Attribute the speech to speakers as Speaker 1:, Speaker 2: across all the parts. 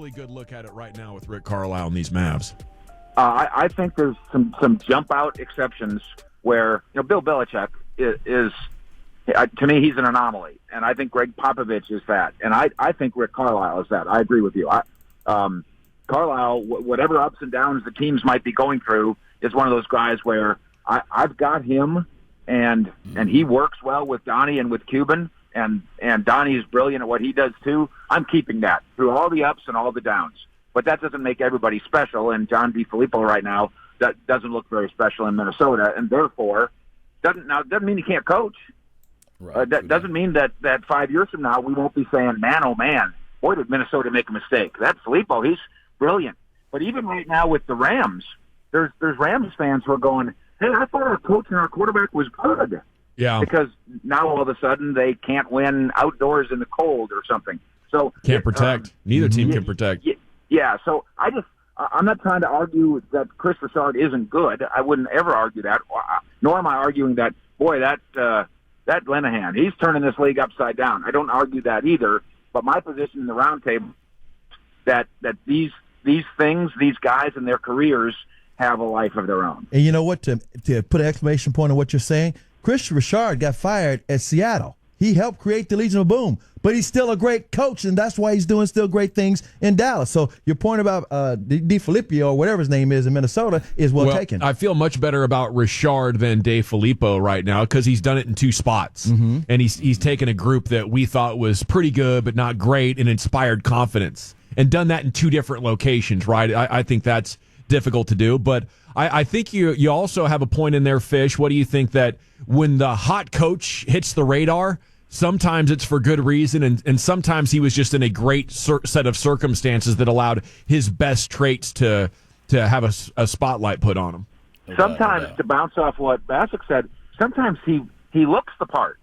Speaker 1: really good look at it right now with Rick Carlisle and these Mavs.
Speaker 2: I think there's some jump out exceptions where Bill Belichick is to me he's an anomaly, and I think Greg Popovich is that, and I think Rick Carlisle is that. I agree with you. Carlisle, whatever ups and downs the teams might be going through, is one of those guys where I've got him, and he works well with Donnie and with Cuban, and Donnie is brilliant at what he does too. I'm keeping that through all the ups and all the downs. But that doesn't make everybody special, and John DeFilippo right now doesn't look very special in Minnesota, and therefore doesn't mean he can't coach.
Speaker 3: Right.
Speaker 2: That doesn't mean that 5 years from now we won't be saying, man, oh man, boy, did Minnesota make a mistake. That Filippo, he's brilliant. But even right now with the Rams, there's Rams fans who are going, hey, I thought our coach and our quarterback was good.
Speaker 1: Yeah.
Speaker 2: Because now all of a sudden they can't win outdoors in the cold or something. So
Speaker 1: can't protect. Neither team can protect.
Speaker 2: Yeah, so I'm not trying to argue that Chris Richard isn't good. I wouldn't ever argue that. Nor am I arguing that, boy, that Linehan, he's turning this league upside down. I don't argue that either. But my position in the roundtable that these things, these guys and their careers have a life of their own.
Speaker 4: And you know what? To put an exclamation point on what you're saying, Chris Richard got fired at Seattle. He helped create the Legion of Boom, but he's still a great coach, and that's why he's doing still great things in Dallas. So your point about DeFilippo or whatever his name is in Minnesota is well taken.
Speaker 1: I feel much better about Richard than DeFilippo right now because he's done it in two spots, and he's taken a group that we thought was pretty good but not great and inspired confidence, and done that in two different locations. Right? I think that's difficult to do, but I think you also have a point in there, Fish. What do you think that when the hot coach hits the radar, sometimes it's for good reason, and sometimes he was just in a great set of circumstances that allowed his best traits to have a spotlight put on him?
Speaker 2: Sometimes, to bounce off what Bassick said, sometimes he looks the part.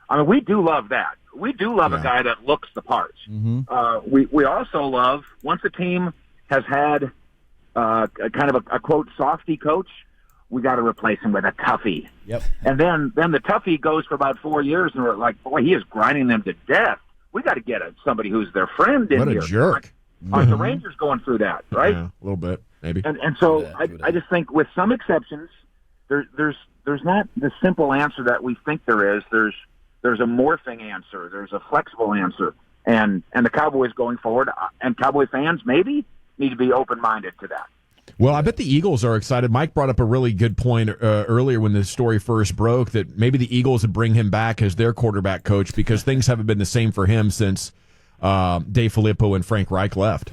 Speaker 2: I mean, we do love that. We do love a guy that looks the part. We also love, once a team has had kind of a quote softy coach, we got to replace him with a toughie.
Speaker 4: Yep.
Speaker 2: And then the toughie goes for about 4 years, and we're like, boy, he is grinding them to death. We got to get somebody who's their friend in here.
Speaker 1: What a jerk!
Speaker 2: Aren't the Rangers going through that, right?
Speaker 1: Yeah, a little bit, maybe.
Speaker 2: And so I just think, with some exceptions, there's not the simple answer that we think there is. There's a morphing answer. There's a flexible answer. And the Cowboys going forward, and Cowboy fans maybe need to be open-minded to that.
Speaker 1: Well, I bet the Eagles are excited. Mike brought up a really good point earlier when the story first broke that maybe the Eagles would bring him back as their quarterback coach because things haven't been the same for him since DeFilippo and Frank Reich left.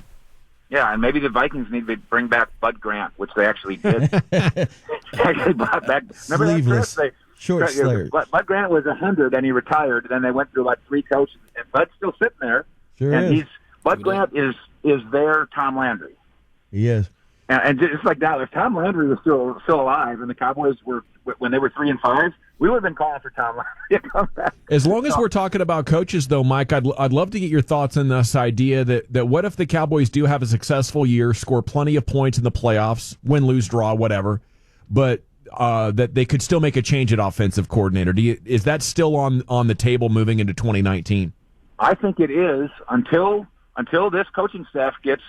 Speaker 2: Yeah, and maybe the Vikings need to bring back Bud Grant, which they actually did. Actually brought back. Remember
Speaker 4: Sleeveless,
Speaker 2: that
Speaker 4: short sleeve.
Speaker 2: Bud Grant was 100, and he retired. Then they went through like 3 coaches, and Bud's still sitting there.
Speaker 4: Sure
Speaker 2: and
Speaker 4: is.
Speaker 2: Bud Grant is their Tom Landry.
Speaker 4: He is.
Speaker 2: And just like now, if Tom Landry was still alive, and the Cowboys were when they were 3-5, we would have been calling for Tom Landry to come back.
Speaker 1: As long as we're talking about coaches, though, Mike, I'd love to get your thoughts on this idea that what if the Cowboys do have a successful year, score plenty of points in the playoffs, win, lose, draw, whatever, but that they could still make a change at offensive coordinator. Is that still on the table moving into 2019?
Speaker 2: I think it is until this coaching staff gets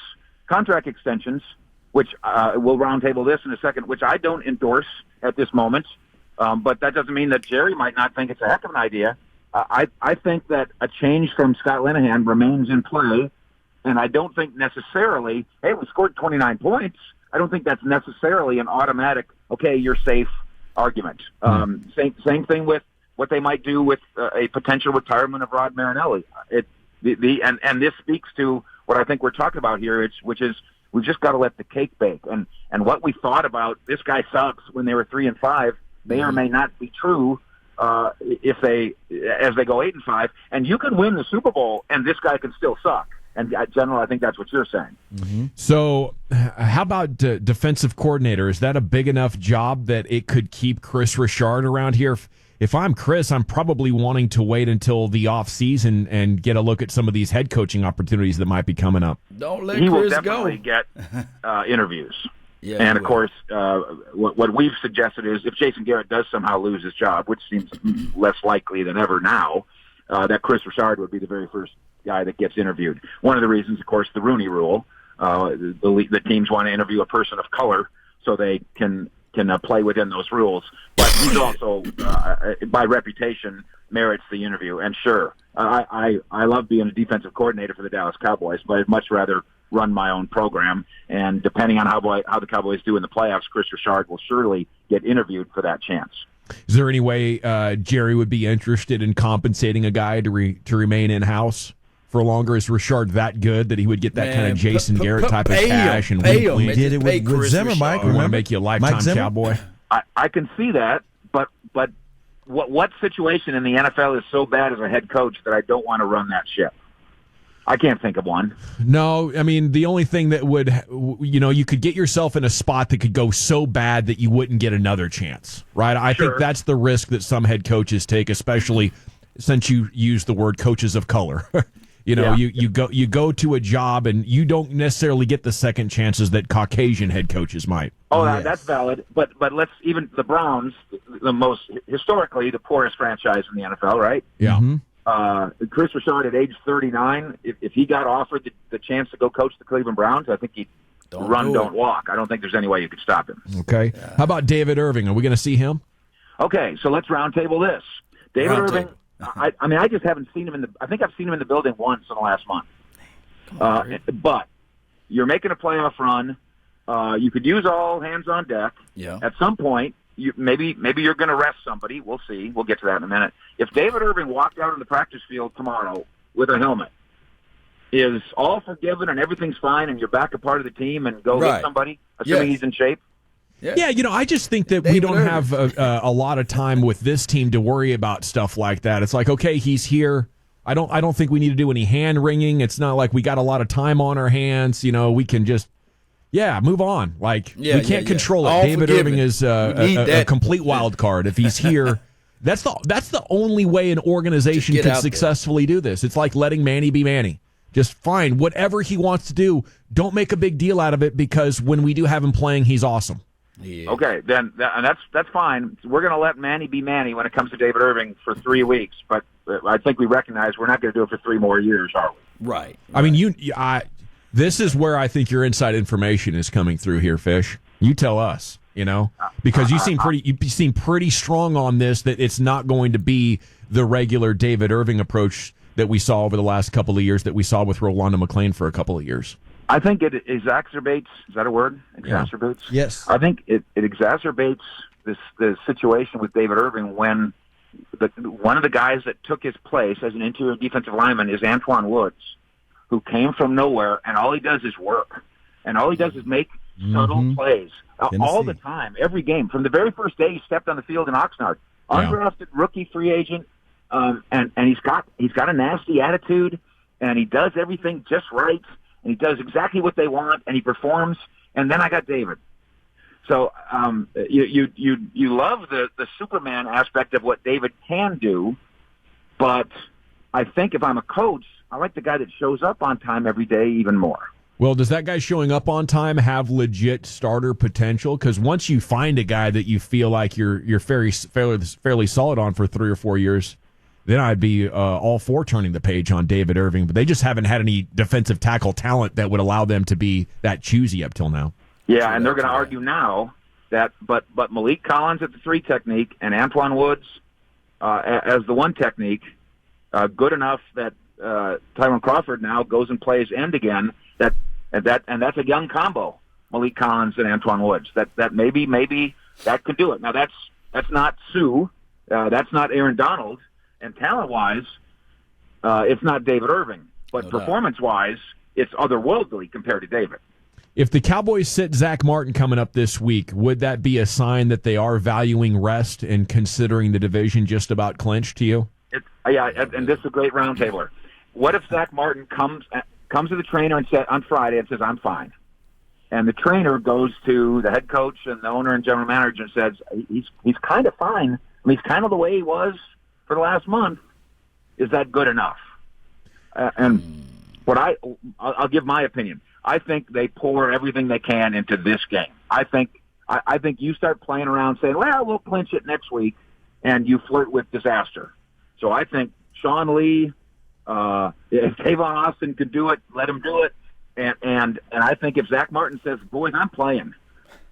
Speaker 2: contract extensions, which we'll roundtable this in a second, which I don't endorse at this moment. But that doesn't mean that Jerry might not think it's a heck of an idea. I think that a change from Scott Linehan remains in play, and I don't think necessarily, hey, we scored 29 points. I don't think that's necessarily an automatic, okay, you're safe argument. Same thing with what they might do with a potential retirement of Rod Marinelli. And this speaks to what I think we're talking about here, which is we've just got to let the cake bake. And what we thought about this guy sucks when they were 3-5 may or may not be true as they go 8-5. And you can win the Super Bowl, and this guy can still suck. And General, I think that's what you're saying.
Speaker 1: Mm-hmm. So, how about defensive coordinator? Is that a big enough job that it could keep Chris Richard around here? If I'm Chris, I'm probably wanting to wait until the off season and get a look at some of these head coaching opportunities that might be coming up.
Speaker 3: Don't let
Speaker 2: Chris go. He
Speaker 3: go.
Speaker 2: will definitely get interviews.
Speaker 3: Yeah,
Speaker 2: and, of course, what we've suggested is if Jason Garrett does somehow lose his job, which seems less likely than ever now, that Chris Richard would be the very first guy that gets interviewed. One of the reasons, of course, the Rooney Rule. The teams want to interview a person of color so they can play within those rules. But he's also, by reputation, merits the interview. And sure, I love being a defensive coordinator for the Dallas Cowboys, but I'd much rather run my own program. And depending on how the Cowboys do in the playoffs, Chris Richard will surely get interviewed for that chance.
Speaker 1: Is there any way Jerry would be interested in compensating a guy to remain in-house for longer? Is Richard that good that he would get that kind of Jason Garrett type of cash and
Speaker 4: he did it with Zimmer, Mike?
Speaker 1: We want to make you a lifetime Cowboy.
Speaker 2: I can see that, but what situation in the NFL is so bad as a head coach that I don't want to run that ship? I can't think of one.
Speaker 1: No, I mean, the only thing that would, you could get yourself in a spot that could go so bad that you wouldn't get another chance, right? I think that's the risk that some head coaches take, especially since you use the word coaches of color. You go to a job and you don't necessarily get the second chances that Caucasian head coaches might.
Speaker 2: Oh, that's valid. But let's even the Browns, the most historically the poorest franchise in the NFL, right?
Speaker 1: Yeah. Mm-hmm.
Speaker 2: Chris Richard at age 39, if he got offered the chance to go coach the Cleveland Browns, I think he'd don't walk. I don't think there's any way you could stop him.
Speaker 1: Okay. Yeah. How about David Irving? Are we going to see him?
Speaker 2: Okay, so let's roundtable this. David Irving. I mean, I just haven't seen him I think I've seen him in the building once in the last month. But you're making a playoff run. You could use all hands on deck.
Speaker 3: Yeah.
Speaker 2: At some point, maybe you're going to rest somebody. We'll see. We'll get to that in a minute. If David Irving walked out on the practice field tomorrow with a helmet, is all forgiven and everything's fine and you're back a part of the team and go hit somebody, assuming he's in shape?
Speaker 1: Yeah, I just think that we don't have a lot of time with this team to worry about stuff like that. It's like, okay, he's here. I don't think we need to do any hand wringing. It's not like we got a lot of time on our hands. We can just move on. Like we can't control it. David Irving is a complete wild card. If he's here, that's the only way an organization can successfully do this. It's like letting Manny be Manny. Just fine, whatever he wants to do. Don't make a big deal out of it because when we do have him playing, he's awesome.
Speaker 2: Yeah. Okay, then that's fine. We're going to let Manny be Manny when it comes to David Irving for 3 weeks, but I think we recognize we're not going to do it for 3 more years, are we?
Speaker 3: Right.
Speaker 1: I mean, this is where I think your inside information is coming through here, Fish. You tell us, because you seem pretty strong on this that it's not going to be the regular David Irving approach that we saw over the last couple of years that we saw with Rolando McClain for a couple of years.
Speaker 2: I think it exacerbates. Is that a word? Exacerbates.
Speaker 4: Yeah. Yes.
Speaker 2: I think it exacerbates the situation with David Irving when one of the guys that took his place as an interior defensive lineman is Antoine Woods, who came from nowhere, and all he does is work, and all he does is make subtle plays all the time, every game. From the very first day he stepped on the field in Oxnard, undrafted rookie free agent, and he's got a nasty attitude, and he does everything just right. And he does exactly what they want, and he performs. And then I got David. So you love the Superman aspect of what David can do, but I think if I'm a coach, I like the guy that shows up on time every day even more.
Speaker 1: Well, does that guy showing up on time have legit starter potential? Because once you find a guy that you feel like you're fairly solid on for 3 or 4 years, then I'd be all for turning the page on David Irving. But they just haven't had any defensive tackle talent that would allow them to be that choosy up till now. Yeah,
Speaker 2: and they're going to argue now that but Malik Collins at the 3 technique and Antoine Woods as the 1 technique, good enough that Tyron Crawford now goes and plays end again. And that's a young combo, Malik Collins and Antoine Woods. That maybe that could do it. Now that's not Sue, that's not Aaron Donald. And talent-wise, it's not David Irving. But performance-wise, it's otherworldly compared to David.
Speaker 1: If the Cowboys sit Zach Martin coming up this week, would that be a sign that they are valuing rest and considering the division just about clinched to you?
Speaker 2: And this is a great roundtabler. What if Zach Martin comes to the trainer and on Friday and says, I'm fine? And the trainer goes to the head coach and the owner and general manager and says, he's kind of fine. I mean, he's kind of the way he was for the last month. Is that good enough? And what I'll give my opinion. I think they pour everything they can into this game. I think you start playing around saying, well, we'll clinch it next week, and you flirt with disaster. So I think Sean Lee, If Tavon Austin could do it, let him do it. And I think if Zach Martin says, boys, I'm playing,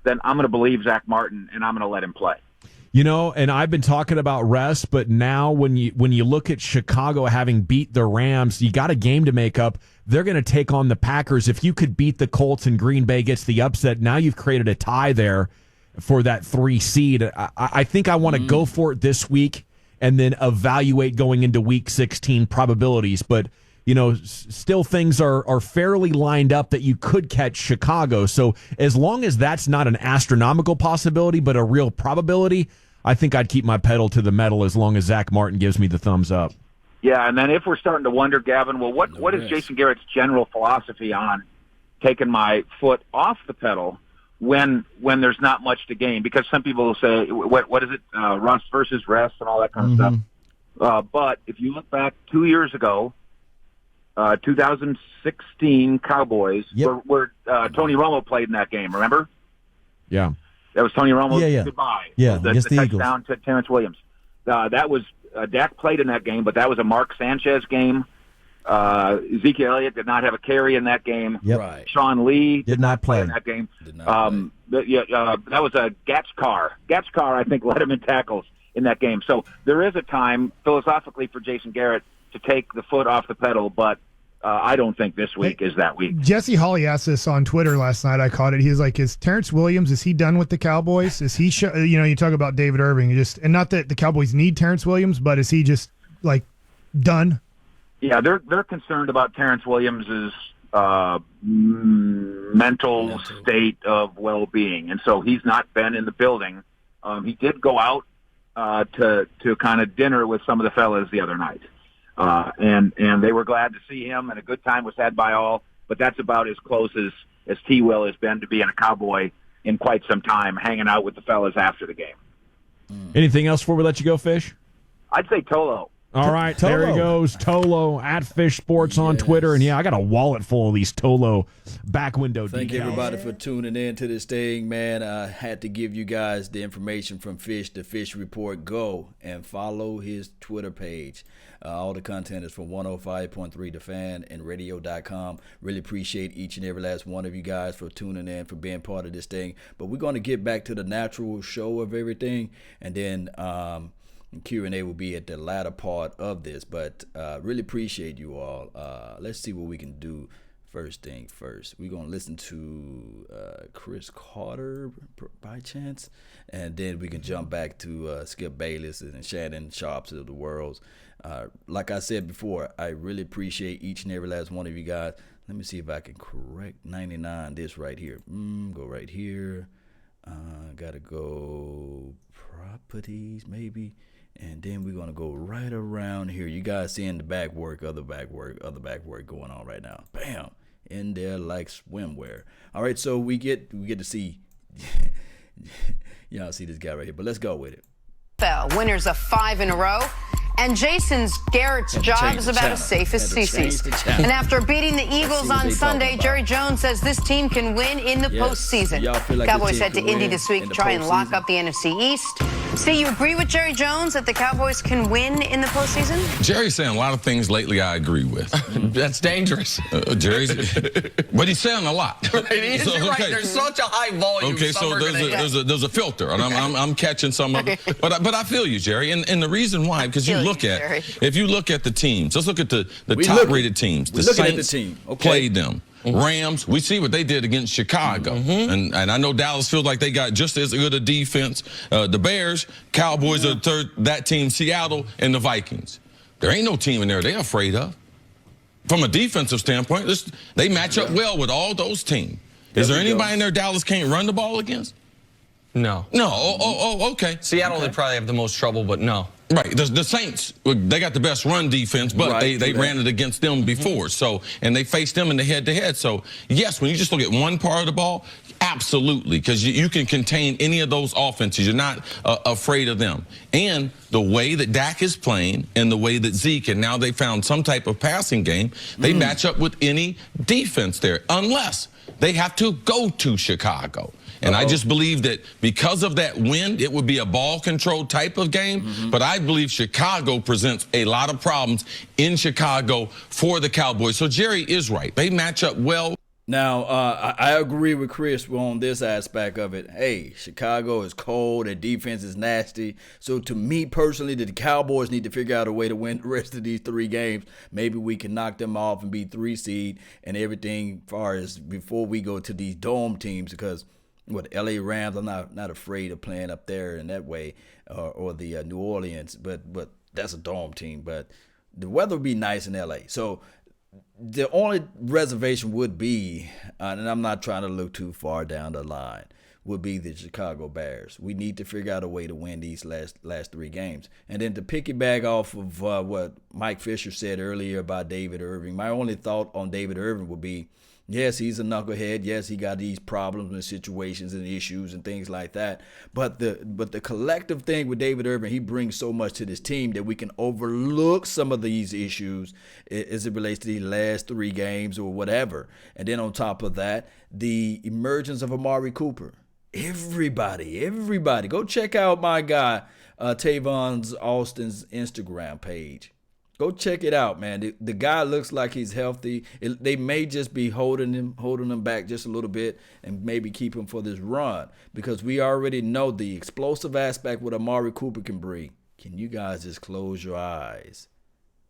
Speaker 2: then I'm going to believe Zach Martin, and I'm going to let him play.
Speaker 1: You know, and I've been talking about rest, but now when you look at Chicago having beat the Rams, you got a game to make up. They're going to take on the Packers. If you could beat the Colts and Green Bay gets the upset, now you've created a tie there for that 3 seed. I think I want to go for it this week and then evaluate going into Week 16 probabilities. But, you know, still things are fairly lined up that you could catch Chicago. So as long as that's not an astronomical possibility but a real probability, I think I'd keep my pedal to the metal as long as Zach Martin gives me the thumbs up.
Speaker 2: Yeah, and then if we're starting to wonder, Gavin, well, what is Jason Garrett's general philosophy on taking my foot off the pedal when there's not much to gain? Because some people will say, what is it, rust versus rest and all that kind of stuff. But if you look back 2 years ago, 2016 Cowboys, where Tony Romo played in that game, remember?
Speaker 1: Yeah.
Speaker 2: That was Tony Romo's goodbye.
Speaker 4: Yeah,
Speaker 2: the touchdown to Terrence Williams. That was Dak played in that game, but that was a Mark Sanchez game. Ezekiel Elliott did not have a carry in that game.
Speaker 4: Yep.
Speaker 3: Right.
Speaker 2: Sean Lee
Speaker 4: did not play
Speaker 2: in that game.
Speaker 3: Did not play.
Speaker 2: That was a Gatchkar. Gatchkar, I think, led him in tackles in that game. So there is a time, philosophically, for Jason Garrett to take the foot off the pedal, but I don't think this week is that week.
Speaker 5: Jesse Hawley asked this on Twitter last night. I caught it. He was like, "Is Terrence Williams? Is he done with the Cowboys? Is he? You talk about David Irving, and not that the Cowboys need Terrence Williams, but is he just like done?"
Speaker 2: Yeah, they're concerned about Terrence Williams' mental state of well-being, and so he's not been in the building. He did go out to kind of dinner with some of the fellas the other night. And they were glad to see him, and a good time was had by all. But that's about as close as T. Will has been to being a Cowboy in quite some time, hanging out with the fellas after the game.
Speaker 1: Anything else before we let you go, Fish?
Speaker 2: I'd say Tolo.
Speaker 1: All right, there he goes, Tolo at Fish Sports on Twitter. And, I got a wallet full of these Tolo back window
Speaker 3: Thank
Speaker 1: decals.
Speaker 3: everybody for tuning in to this thing, man. I had to give you guys the information from Fish, the Fish Report. Go and follow his Twitter page. All the content is from 105.3 The Fan and radio.com. Really appreciate each and every last one of you guys for tuning in, for being part of this thing. But we're going to get back to the natural show of everything, and then Q&A will be at the latter part of this. But really appreciate you all. Let's see what we can do. First thing first, we're going to listen to Chris Carter by chance, and then we can jump back to Skip Bayless and Shannon Sharps of the world. Like I said before, I really appreciate each and every last one of you guys. Let me see if I can correct 99, this right here. Go right here. Gotta go properties maybe. And then we're going to go right around here. You guys seeing the back work, other back work going on right now. Bam. In there like swimwear. All right, so we get to see, y'all see this guy right here. But let's go with it.
Speaker 6: Winners of 5 in a row. And Jason Garrett's job is about as safe as Cece's. And after beating the Eagles on Sunday, Jerry Jones says this team can win in the postseason.
Speaker 3: Like
Speaker 6: Cowboys head to Indy this week to try and lock up the NFC East. See, you agree with Jerry Jones that the Cowboys can win in the postseason?
Speaker 7: Jerry's saying a lot of things lately I agree with.
Speaker 8: That's dangerous.
Speaker 7: But he's saying a lot.
Speaker 8: It is, you're right. There's such a high volume.
Speaker 7: Okay, so there's a filter, and I'm catching some of it. But I feel you, Jerry, and the reason why, because if you look at the teams, let's look at the top-rated teams. The Saints played them. Rams, we see what they did against Chicago. And I know Dallas feels like they got just as good a defense. The Bears, Cowboys are third, that team, Seattle, and the Vikings. There ain't no team in there they're afraid of. From a defensive standpoint, they match up well with all those teams. Is there anybody in there Dallas can't run the ball against?
Speaker 8: No.
Speaker 7: No, okay.
Speaker 8: Seattle, they probably have the most trouble, but no.
Speaker 7: Right, the Saints, they got the best run defense, but they ran it against them before. So, and they faced them in the head-to-head. So, yes, when you just look at one part of the ball, absolutely, because you can contain any of those offenses. You're not afraid of them. And the way that Dak is playing and the way that Zeke, and now they found some type of passing game, they match up with any defense there, unless they have to go to Chicago. And I just believe that because of that wind, it would be a ball control type of game. But I believe Chicago presents a lot of problems in Chicago for the Cowboys. So Jerry is right. They match up well.
Speaker 3: Now, I agree with Chris on this aspect of it. Hey, Chicago is cold. Their defense is nasty. So to me personally, the Cowboys need to figure out a way to win the rest of these 3 games. Maybe we can knock them off and be 3 seed and everything far as before we go to these dome teams, because what LA Rams, I'm not afraid of playing up there in that way, or the New Orleans, but that's a dome team. But the weather would be nice in LA. So the only reservation would be, and I'm not trying to look too far down the line, would be the Chicago Bears. We need to figure out a way to win these last 3 games. And then to piggyback off of what Mike Fisher said earlier about David Irving, my only thought on David Irving would be, yes, he's a knucklehead. Yes, he got these problems and situations and issues and things like that. But the collective thing with David Irving, he brings so much to this team that we can overlook some of these issues as it relates to these last 3 games or whatever. And then on top of that, the emergence of Amari Cooper. Everybody, go check out my guy Tavon Austin's Instagram page. Go check it out, man. The guy looks like he's healthy. They may just be holding him back just a little bit and maybe keep him for this run, because we already know the explosive aspect what Amari Cooper can bring. Can you guys just close your eyes?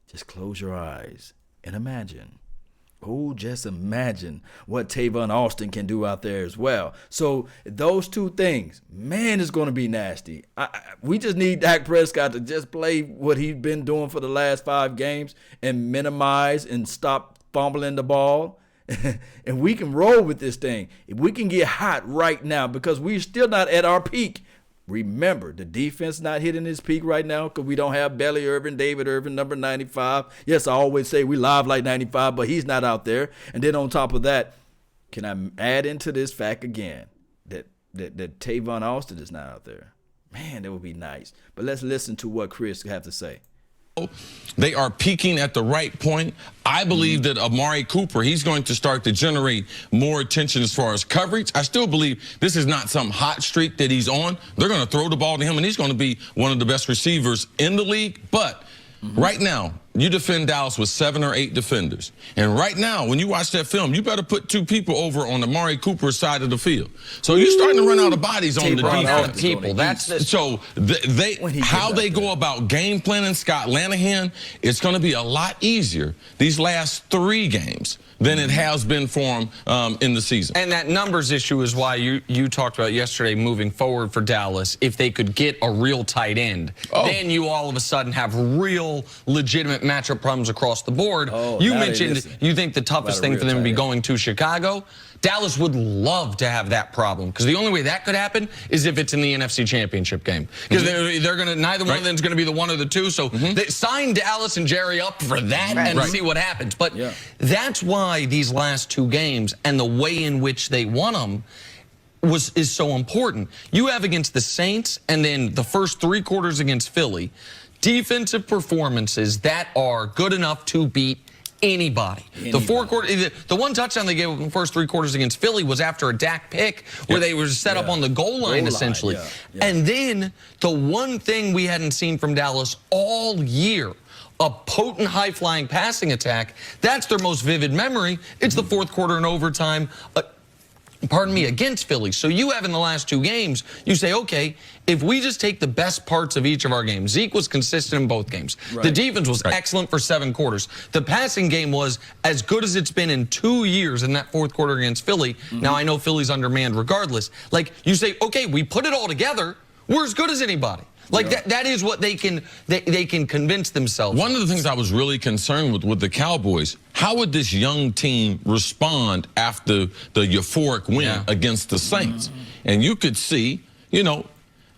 Speaker 3: Just close your eyes and imagine. Oh, just imagine what Tavon Austin can do out there as well. So those 2 things, man, it's going to be nasty. We just need Dak Prescott to just play what he's been doing for the last 5 games and minimize and stop fumbling the ball. And we can roll with this thing. If we can get hot right now, because we're still not at our peak. Remember, the defense not hitting its peak right now because we don't have Belly Irvin, David Irvin, number 95. Yes, I always say we live like 95, but he's not out there. And then on top of that, can I add into this fact again that Tavon Austin is not out there? Man, that would be nice. But let's listen to what Chris have to say.
Speaker 7: They are peaking at the right point. I believe that Amari Cooper, he's going to start to generate more attention as far as coverage. I still believe this is not some hot streak that he's on. They're going to throw the ball to him, and he's going to be one of the best receivers in the league. But right now, you defend Dallas with 7 or 8 defenders. And right now, when you watch that film, you better put 2 people over on Amari Cooper's side of the field. So you're starting to run out of bodies on the defense.
Speaker 8: People.
Speaker 7: So how they go about game planning Scott Lanahan, it's going to be a lot easier these last 3 games than it has been for him in the season.
Speaker 8: And that numbers issue is why you talked about yesterday moving forward for Dallas. If they could get a real tight end, then you all of a sudden have real legitimate matchup problems across the board. You mentioned you think the toughest thing for them would be going to Chicago. Dallas would love to have that problem, because the only way that could happen is if it's in the NFC Championship game. Because they're going to, neither one of them is going to be the 1 or the 2. So they sign Dallas and Jerry up for that and see what happens. But that's why these last 2 games and the way in which they won them is so important. You have against the Saints and then the first 3 quarters against Philly, defensive performances that are good enough to beat anybody. The 4 quarters, the 1 touchdown they gave in the first 3 quarters against Philly was after a Dak pick where they were set up on the goal line essentially. And then the one thing we hadn't seen from Dallas all year, a potent high-flying passing attack, that's their most vivid memory. It's the 4th quarter in overtime. Against Philly. So you have in the last 2 games, you say, okay, if we just take the best parts of each of our games, Zeke was consistent in both games. The defense was excellent for 7 quarters. The passing game was as good as it's been in 2 years in that 4th quarter against Philly. Now, I know Philly's undermanned regardless. Like, you say, okay, we put it all together. We're as good as anybody. Like that is what they can convince themselves.
Speaker 7: One of the things I was really concerned with the Cowboys, how would this young team respond after the euphoric win against the Saints? And you could see, you know,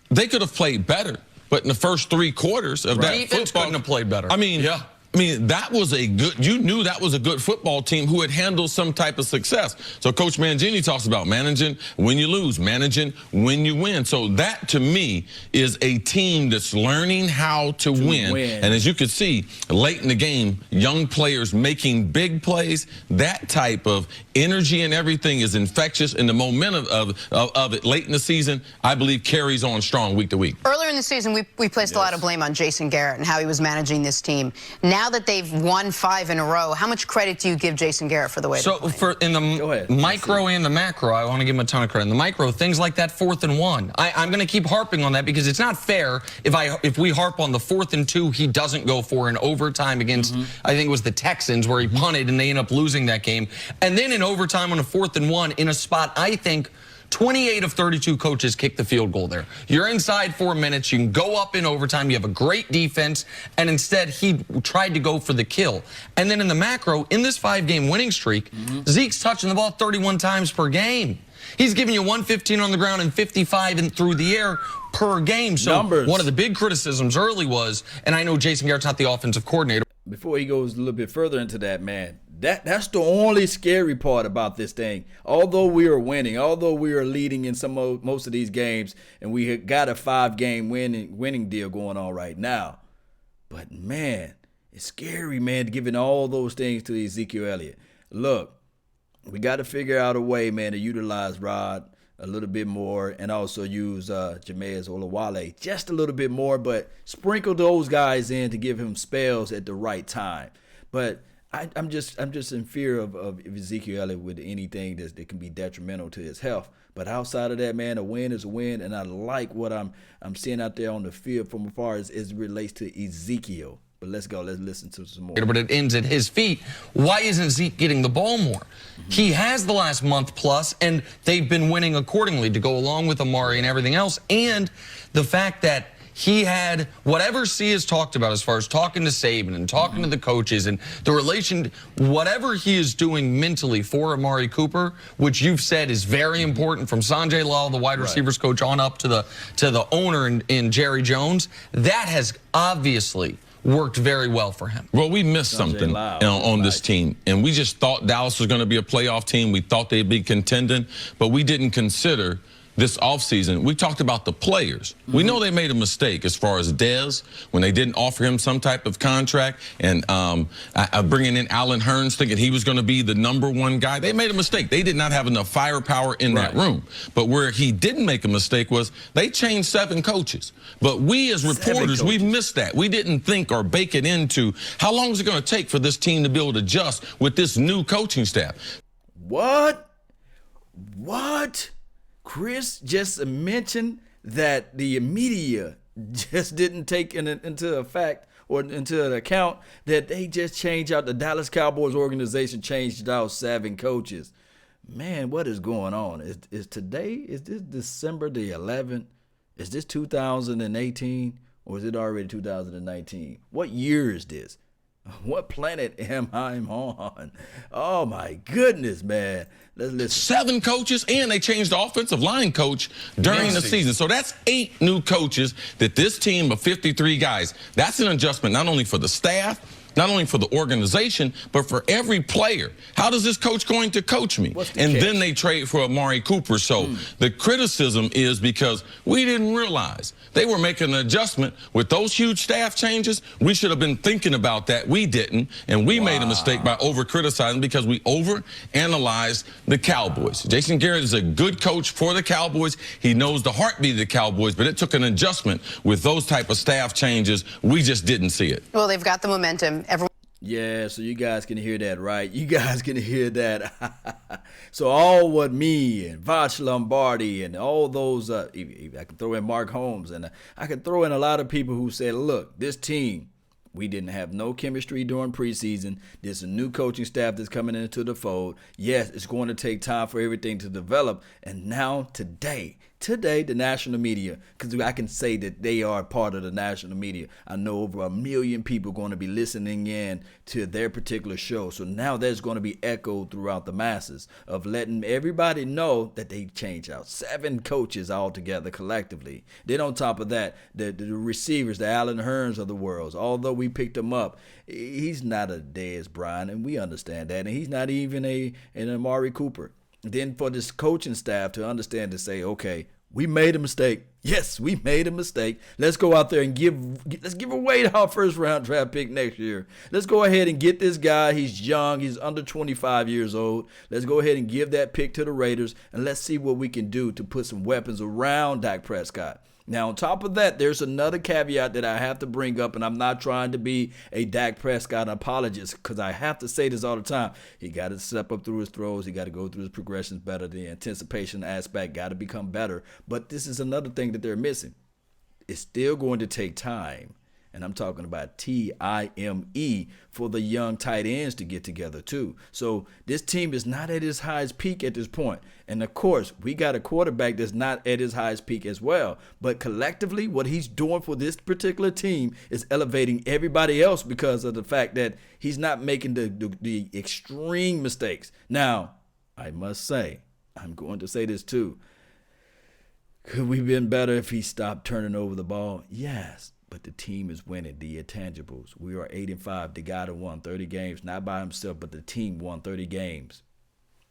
Speaker 7: they could have played better, but in the first 3 quarters of that
Speaker 8: defense
Speaker 7: football,
Speaker 8: couldn't have played better.
Speaker 7: I mean, I mean, that was you knew that was a good football team who had handled some type of success. So Coach Mangini talks about managing when you lose, managing when you win. So that, to me, is a team that's learning how to win. And as you can see, late in the game, young players making big plays, that type of energy and everything is infectious, and the momentum of it late in the season, I believe, carries on strong week to week.
Speaker 6: Earlier in the season, we placed a lot of blame on Jason Garrett and how he was managing this team. Now that they've won 5 in a row, how much credit do you give Jason Garrett for the way they're playing?
Speaker 8: So in the micro and the macro, I want to give him a ton of credit. In the micro, things like that 4th and 1, I'm going to keep harping on that because it's not fair if we harp on the 4th and 2 he doesn't go for in overtime against, I think it was the Texans, where he punted and they end up losing that game. And then in overtime on a 4th and 1 in a spot, I think 28 of 32 coaches kick the field goal there. You're inside 4 minutes. You can go up in overtime. You have a great defense. And instead, he tried to go for the kill. And then in the macro, in this 5-game winning streak, Zeke's touching the ball 31 times per game. He's giving you 115 on the ground and 55 through the air per game. So one of the big criticisms early was, and I know Jason Garrett's not the offensive coordinator.
Speaker 3: Before he goes a little bit further into that, man, that's the only scary part about this thing. Although we are winning, although we are leading in most of these games, and we got a 5-game winning deal going on right now. But man, it's scary, man, giving all those things to Ezekiel Elliott. Look, we got to figure out a way, man, to utilize Rod a little bit more, and also use Jameis Olawale just a little bit more, but sprinkle those guys in to give him spells at the right time. But I'm just in fear of Ezekiel Elliott with anything that can be detrimental to his health. But outside of that, man, a win is a win, and I like what I'm seeing out there on the field from far as it relates to Ezekiel. But let's go. Let's listen to some more.
Speaker 8: But it ends at his feet. Why isn't Zeke getting the ball more? He has the last month plus, and they've been winning accordingly to go along with Amari and everything else. And the fact that he had whatever C has talked about as far as talking to Saban and talking to the coaches and the relation, whatever he is doing mentally for Amari Cooper, which you've said is very important, from Sanjay Lal, the wide receivers coach, on up to the owner in Jerry Jones, that has obviously worked very well for him.
Speaker 7: Well, we missed something on this team, and we just thought Dallas was going to be a playoff team. We thought they'd be contending, but we didn't consider this offseason. We talked about the players. We know they made a mistake as far as Dez, when they didn't offer him some type of contract, and bringing in Allen Hurns thinking he was going to be the #1 guy. They made a mistake. They did not have enough firepower in that room. But where he didn't make a mistake was they changed 7 coaches. But we as reporters, we missed that. We didn't think or bake it into how long is it going to take for this team to be able to adjust with this new coaching staff.
Speaker 3: What? Chris just mentioned that the media just didn't take into effect or into account that they just changed out the Dallas Cowboys organization, changed out 7 coaches. Man, what is going on? Is this December the 11th? Is this 2018 or is it already 2019? What year is this? What planet am I on? Oh, my goodness, man. Let's listen.
Speaker 7: 7 coaches, and they changed the offensive line coach during the season. So that's 8 new coaches that this team of 53 guys, that's an adjustment not only for the staff, not only for the organization, but for every player. How does this coach going to coach me? And then they trade for Amari Cooper. So the criticism is because we didn't realize they were making an adjustment with those huge staff changes. We should have been thinking about that. We didn't. And we made a mistake by over-criticizing because we over-analyzed the Cowboys. Jason Garrett is a good coach for the Cowboys. He knows the heartbeat of the Cowboys, but it took an adjustment with those type of staff changes. We just didn't see it.
Speaker 6: Well, they've got the momentum.
Speaker 3: Yeah, so you guys can hear that, right? You guys can hear that. So all what me and Vash Lombardi and all those, I can throw in Mark Holmes, and I can throw in a lot of people who said, look, this team, we didn't have no chemistry during preseason. There's a new coaching staff that's coming into the fold. Yes, it's going to take time for everything to develop. And now today, today, the national media, because I can say that they are part of the national media. I know over 1 million people going to be listening in to their particular show. So now there's going to be echoed throughout the masses of letting everybody know that they changed out 7 coaches altogether collectively. Then on top of that, the receivers, the Allen Hearns of the world, although we picked him up, he's not a Dez Bryant, and we understand that. And he's not even an Amari Cooper. Then for this coaching staff to understand to say, okay, we made a mistake. Yes, we made a mistake. Let's go out there and let's give away our first-round draft pick next year. Let's go ahead and get this guy. He's young. He's under 25 years old. Let's go ahead and give that pick to the Raiders, and let's see what we can do to put some weapons around Dak Prescott. Now, on top of that, there's another caveat that I have to bring up, and I'm not trying to be a Dak Prescott apologist because I have to say this all the time. He got to step up through his throws. He got to go through his progressions better. The anticipation aspect got to become better. But this is another thing that they're missing. It's still going to take time, and I'm talking about time, for the young tight ends to get together too. So this team is not at its highest peak at this point. And of course, we got a quarterback that's not at his highest peak as well. But collectively, what he's doing for this particular team is elevating everybody else because of the fact that he's not making the extreme mistakes. Now, I must say, I'm going to say this too. Could we have been better if he stopped turning over the ball? Yes. But the team is winning, the intangibles. We are 8-5. The guy that won 30 games, not by himself, but the team won 30 games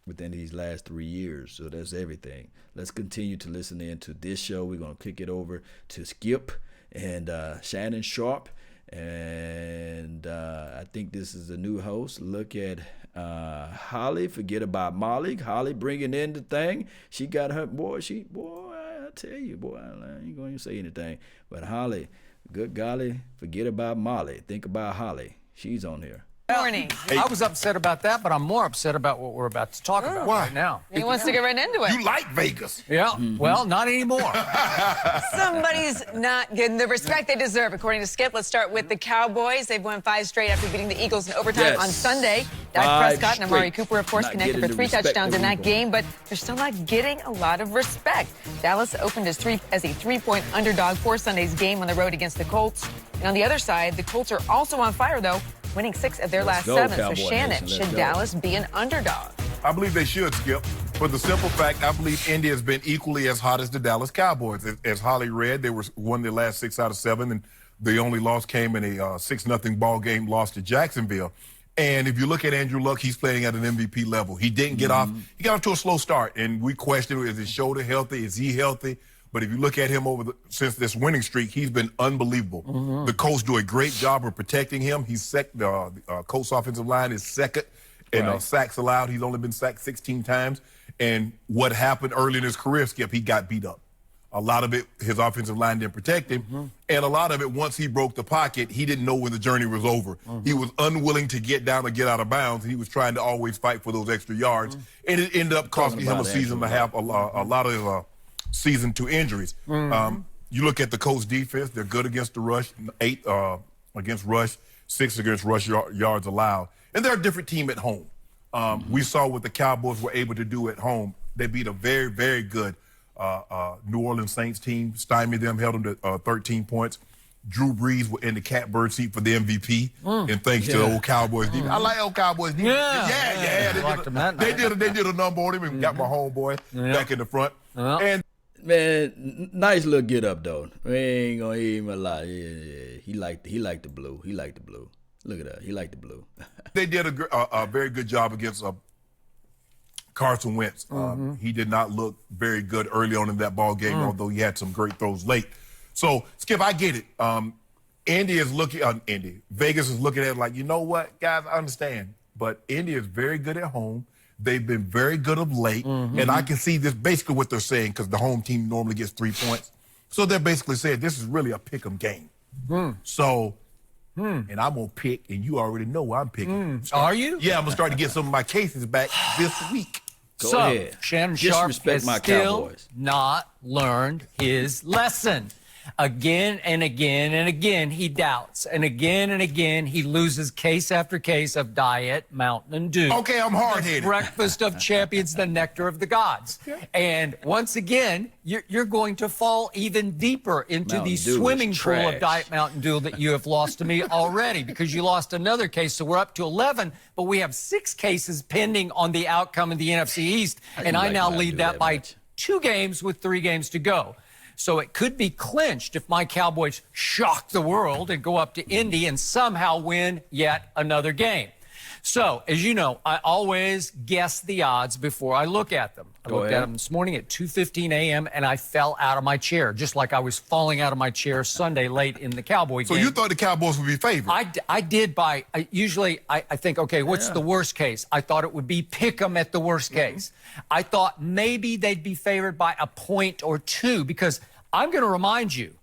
Speaker 3: within these last 3 years. So that's everything. Let's continue to listen in to this show. We're going to kick it over to Skip and Shannon Sharp. And I think this is a new host. Look at Holly. Forget about Molly. Holly bringing in the thing. She got her, boy, I tell you, boy, I ain't going to say anything. But Holly, good golly, forget about Molly. Think about Holly. She's on here.
Speaker 9: Morning. I was upset about that, but I'm more upset about what we're about to talk about right now.
Speaker 10: He wants to get right into it.
Speaker 11: You like Vegas.
Speaker 9: Yeah, well, not anymore.
Speaker 10: Somebody's not getting the respect they deserve, according to Skip. Let's start with the Cowboys. They've won 5 straight after beating the Eagles in overtime on Sunday. Dak Prescott and Amari Cooper, of course, connected for 3 touchdowns in that game, but they're still not getting a lot of respect. Dallas opened as a 3-point underdog for Sunday's game on the road against the Colts. And on the other side, the Colts are also on fire, though, winning 6 of their last 7. So Shannon, should Dallas be an underdog?
Speaker 11: I believe they should, Skip. For the simple fact, I believe Indy has been equally as hot as the Dallas Cowboys. As Holly read, they won their last 6 out of 7, and the only loss came in a 6-0 ball game loss to Jacksonville. And if you look at Andrew Luck, he's playing at an MVP level. He didn't get off. He got off to a slow start, and we questioned, is his shoulder healthy? Is he healthy? But if you look at him since this winning streak, he's been unbelievable. The Colts do a great job of protecting him. The Colts offensive line is second in sacks allowed. He's only been sacked 16 times. And what happened early in his career, Skip, he got beat up. A lot of it, his offensive line didn't protect him. And a lot of it, once he broke the pocket, he didn't know when the journey was over. He was unwilling to get down or get out of bounds. He was trying to always fight for those extra yards. And it ended up costing him a season and a half, a lot of season 2 injuries. You look at the Colts defense, they're good against the rush, 8 against rush, 6 against rush yards allowed. And they're a different team at home. We saw what the Cowboys were able to do at home. They beat a very, very good New Orleans Saints team, stymied them, held them to 13 points. Drew Brees were in the catbird seat for the MVP, and thanks to the old Cowboys defense. I like old Cowboys defense. They did a number on him and got my homeboy back in the front. And
Speaker 3: man, nice little get up though. We ain't gonna even lie. Yeah. He liked the blue. He liked the blue. Look at that. He liked the blue.
Speaker 11: They did a very good job against Carson Wentz. He did not look very good early on in that ball game, although he had some great throws late. So, Skip, I get it. Vegas is looking at it like, you know what, guys, I understand. But Indy is very good at home. They've been very good of late. And I can see this basically what they're saying because the home team normally gets 3 points. So they're basically saying this is really a pick 'em game. So, and I'm going to pick, and you already know I'm picking.
Speaker 9: Are you?
Speaker 11: Yeah, I'm going to start to get some of my cases back this week.
Speaker 3: Go ahead.
Speaker 9: Shannon Sharp has
Speaker 3: my
Speaker 9: still
Speaker 3: Cowboys.
Speaker 9: not learned his lesson. Again and again and again, he doubts. And again, he loses case after case of Diet Mountain Dew.
Speaker 11: Okay, I'm hard-headed.
Speaker 9: The breakfast of champions, the nectar of the gods. And once again, you're going to fall even deeper into
Speaker 3: Mountain
Speaker 9: the
Speaker 3: Dew
Speaker 9: swimming
Speaker 3: is
Speaker 9: pool of
Speaker 3: trash.
Speaker 9: Diet Mountain Dew that you have lost to me already, because you lost another case. So we're up to 11, but we have 6 cases pending on the outcome of the NFC East. And I now lead that by 2 games with 3 games to go. So it could be clinched if my Cowboys shock the world and go up to Indy and somehow win yet another game. So, as you know, I always guess the odds before I look at them. I looked at them this morning at 2:15 a.m. and I fell out of my chair, just like I was falling out of my chair Sunday late in the Cowboy game.
Speaker 11: So you thought the Cowboys would be favored?
Speaker 9: I did usually I think, okay, what's the worst case? I thought it would be pick 'em at the worst case. I thought maybe they'd be favored by a point or 2, because I'm going to remind you,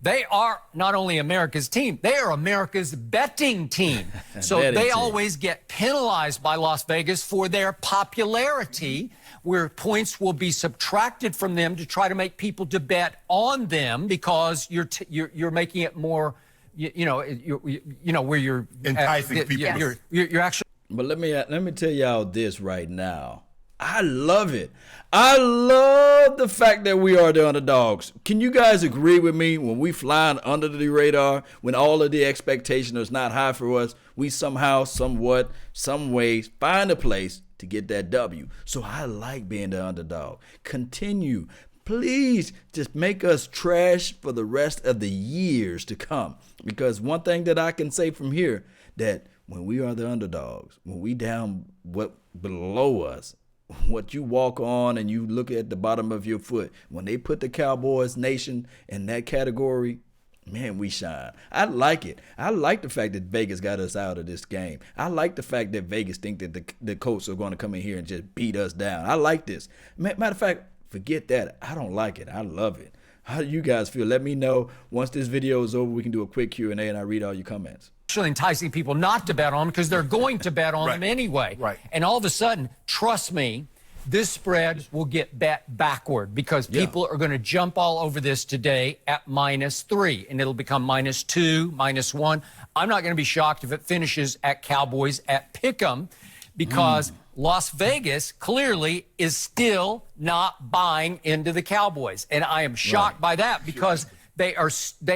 Speaker 9: they are not only America's team, they are America's betting team. So they always get penalized by Las Vegas for their popularity, where points will be subtracted from them to try to make people to bet on them, because you're making it more, where you're
Speaker 11: enticing people.
Speaker 9: You're actually.
Speaker 3: But let me tell y'all this right now. I love it. I love the fact that we are the underdogs. Can you guys agree with me? When we flying under the radar, when all of the expectation is not high for us, we somehow, somewhat, some ways find a place to get that W. So I like being the underdog. Continue. Please just make us trash for the rest of the years to come. Because one thing that I can say from here, that when we are the underdogs, when we down what below us, what you walk on and you look at the bottom of your foot, when they put the Cowboys Nation in that category, man, we shine. I like it. I like the fact that Vegas got us out of this game. I like the fact that Vegas think that the Colts are going to come in here and just beat us down. I like this. Matter of fact, forget that. I don't like it. I love it. How do you guys feel? Let me know. Once this video is over, we can do a quick Q&A and I read all your comments.
Speaker 9: Actually enticing people not to bet on them, because they're going to bet on them anyway.
Speaker 11: Right.
Speaker 9: And all of a sudden, trust me, this spread will get bet backward, because people are going to jump all over this today at -3, and it'll become -2, -1. I'm not going to be shocked if it finishes at Cowboys at Pick'em, because Las Vegas clearly is still not buying into the Cowboys. And I am shocked by that, because they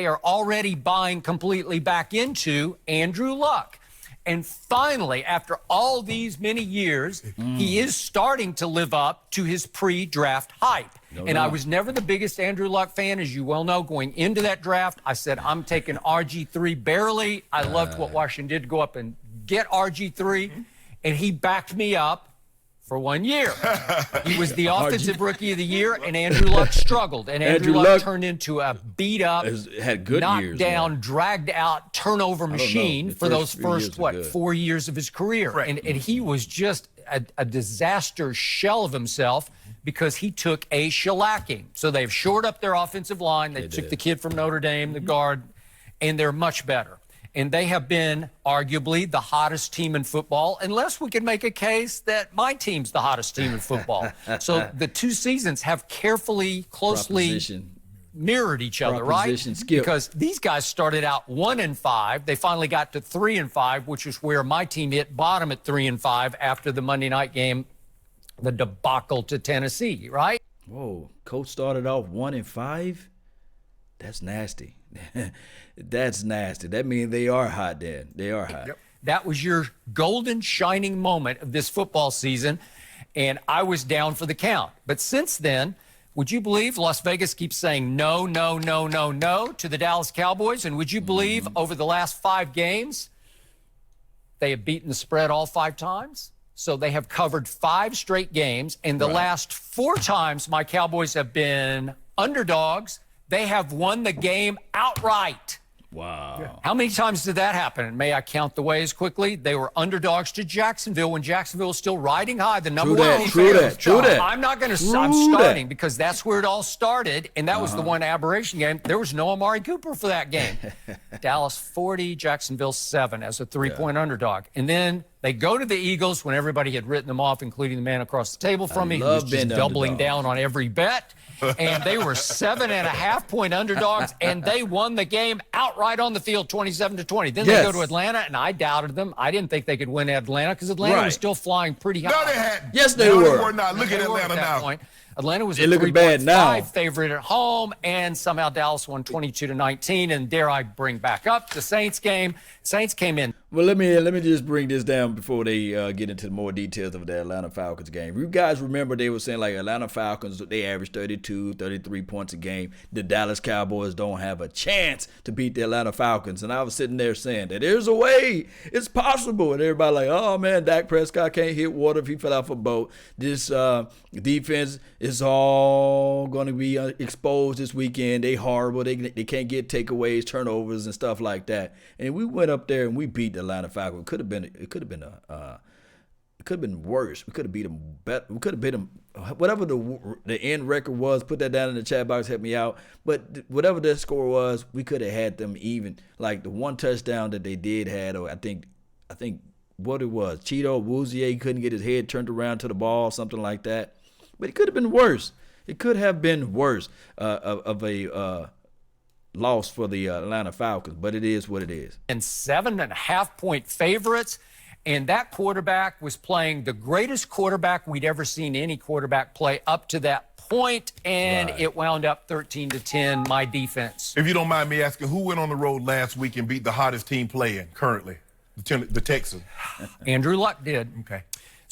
Speaker 9: are already buying completely back into Andrew Luck. And finally, after all these many years, he is starting to live up to his pre-draft hype. I was never the biggest Andrew Luck fan, as you well know. Going into that draft, I said, I'm taking RG3 barely. I loved what Washington did to go up and get RG3, and he backed me up for 1 year. He was the offensive rookie of the year, and Andrew Luck struggled. And Andrew Luck turned into a beat-up,
Speaker 3: had good
Speaker 9: knocked
Speaker 3: years,
Speaker 9: down,
Speaker 3: man.
Speaker 9: dragged out turnover machine for those first 4 years of his career.
Speaker 11: Right.
Speaker 9: And he was just a disaster shell of himself, because he took a shellacking. So they've shored up their offensive line. They took the kid from Notre Dame, the guard, and they're much better. And they have been arguably the hottest team in football, unless we can make a case that my team's the hottest team in football. So the 2 seasons have closely mirrored each other, right?
Speaker 3: Skip.
Speaker 9: Because these guys started out 1-5. They finally got to 3-5, which is where my team hit bottom at 3-5 after the Monday night game, the debacle to Tennessee, right?
Speaker 3: Whoa, Coach started off 1-5? That's nasty. That's nasty. That means they are hot, Dad. They are hot.
Speaker 9: Yep. That was your golden shining moment of this football season, and I was down for the count. But since then, would you believe Las Vegas keeps saying no, no, no, no, no to the Dallas Cowboys? And would you believe over the last 5 games, they have beaten the spread all 5 times? So they have covered 5 straight games. And the last 4 times my Cowboys have been underdogs, they have won the game outright.
Speaker 3: Wow.
Speaker 9: How many times did that happen? And may I count the ways quickly? They were underdogs to Jacksonville when Jacksonville was still riding high. The number 1
Speaker 3: True that.
Speaker 9: I'm not going to. I'm starting because that's where it all started, and that was the one aberration game. There was no Amari Cooper for that game. Dallas 40, Jacksonville 7 as a 3-point underdog, and then They go to the Eagles when everybody had written them off, including the man across the table from me, who was just doubling down on every bet. And they were 7.5-point underdogs, and they won the game outright on the field, 27-20. Then they go to Atlanta, and I doubted them. I didn't think they could win Atlanta because Atlanta was still flying pretty high.
Speaker 11: No, they hadn't.
Speaker 3: Yes, they were.
Speaker 11: They were not. Look at Atlanta now.
Speaker 9: Point. Atlanta was a
Speaker 3: looking bad now.
Speaker 9: 3.5 favorite at home, and somehow Dallas won 22-19. And dare I bring back up the Saints game? Saints came in.
Speaker 3: Well, let me just bring this down before they get into more details of the Atlanta Falcons game. You guys remember they were saying like Atlanta Falcons, they average 32, 33 points a game. The Dallas Cowboys don't have a chance to beat the Atlanta Falcons. And I was sitting there saying that there's a way. It's possible. And everybody like, oh, man, Dak Prescott can't hit water if he fell off a boat. This defense is all going to be exposed this weekend. They horrible. They can't get takeaways, turnovers, and stuff like that. And we went up there and we beat the Atlanta Falcons. It could have been worse. We could have beat them better. We could have beat them. Whatever the end record was, put that down in the chat box. Help me out. But whatever their score was, we could have had them even. Like the one touchdown that they did had, or I think what it was, Cheeto Wouzier couldn't get his head turned around to the ball, something like that. But it could have been worse. It could have been worse of a loss for the Atlanta Falcons, but it is what it is.
Speaker 9: And 7.5-point favorites, and that quarterback was playing the greatest quarterback we'd ever seen any quarterback play up to that point, and it wound up 13-10, my defense.
Speaker 11: If you don't mind me asking, who went on the road last week and beat the hottest team playing currently, the Texans?
Speaker 9: Andrew Luck did.
Speaker 11: Okay.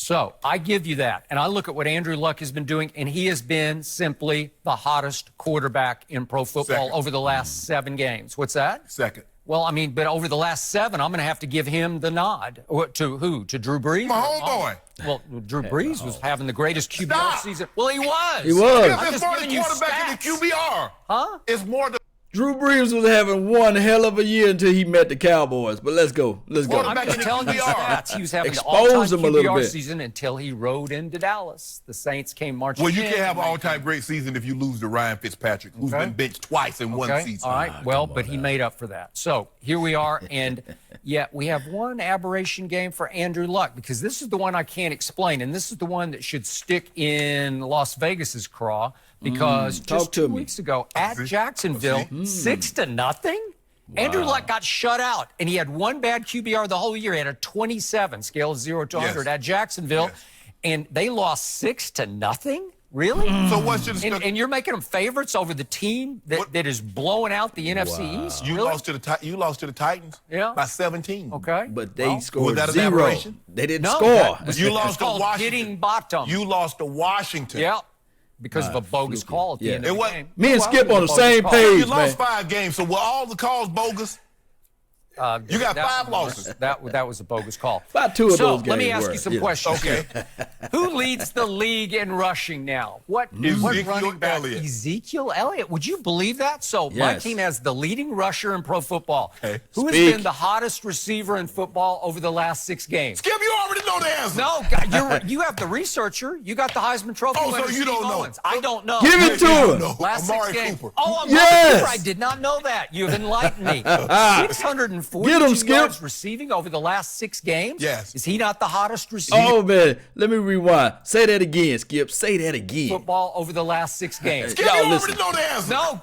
Speaker 9: So I give you that. And I look at what Andrew Luck has been doing, and he has been simply the hottest quarterback in pro football over the last 7 games. What's that?
Speaker 11: Second.
Speaker 9: Well, I mean, but over the last 7, I'm going to have to give him the nod. To who? To Drew Brees?
Speaker 11: My homeboy.
Speaker 9: Well, Drew Brees was having the greatest QBR season. Well, he was.
Speaker 3: He was.
Speaker 11: It's more the quarterback than the QBR.
Speaker 9: Huh?
Speaker 11: It's more the
Speaker 3: Drew Brees was having one hell of a year until he met the Cowboys. But let's go.
Speaker 9: I'm just telling you stats. He was having an
Speaker 3: Expose
Speaker 9: all-time
Speaker 3: him a little
Speaker 9: QBR
Speaker 3: bit.
Speaker 9: season until he rode into Dallas. The Saints came marching in.
Speaker 11: Well, you can't have an all-time great season if you lose to Ryan Fitzpatrick, who's been benched twice in one season.
Speaker 9: All right. Well, but he made up for that. So here we are, and yet we have one aberration game for Andrew Luck, because this is the one I can't explain, and this is the one that should stick in Las Vegas's craw, because just 2 weeks ago at Jacksonville, 6-0. Andrew Luck got shut out, and he had one bad QBR the whole year. He had a 27, scale of 0 to 100 at Jacksonville, and they lost 6-0. Really?
Speaker 11: So what's your discussion?
Speaker 9: And you're making them favorites over the team that is blowing out the NFC East?
Speaker 11: You lost to the Titans by 17.
Speaker 9: Okay.
Speaker 3: But they scored
Speaker 11: Was that an
Speaker 3: 0.
Speaker 11: aberration?
Speaker 3: They didn't score.
Speaker 11: You lost to Washington.
Speaker 9: Hitting bottom.
Speaker 11: You lost to Washington.
Speaker 9: Yeah. Because of a bogus call at the end of the game.
Speaker 3: Me and Skip on the same page,
Speaker 11: You lost 5 games, so were all the calls bogus? You got 5 losses.
Speaker 9: That was a bogus call.
Speaker 3: About 2 of those games.
Speaker 9: So let me ask you some questions.
Speaker 11: Okay.
Speaker 9: Who leads the league in rushing now? What running back?
Speaker 11: Elliott.
Speaker 9: Ezekiel Elliott. Would you believe that? So my team has the leading rusher in pro football.
Speaker 11: Okay.
Speaker 9: Who has been the hottest receiver in football over the last 6 games?
Speaker 11: Skip, you already know the answer.
Speaker 9: No, you have the researcher. You got the Heisman Trophy winner.
Speaker 11: So you don't know.
Speaker 9: I don't know.
Speaker 3: Give it to him.
Speaker 9: Last
Speaker 11: Amari
Speaker 9: 6 games.
Speaker 11: Cooper.
Speaker 9: Oh, Amari Cooper. I did not know that. You have enlightened me. 642 yards receiving over the last 6 games?
Speaker 11: Yes.
Speaker 9: Is he not the hottest receiver?
Speaker 3: Oh, man. Let me rewind. Say that again, Skip. Say that again.
Speaker 9: Football over the last 6 games.
Speaker 11: Skip, you already know the answer.
Speaker 9: No,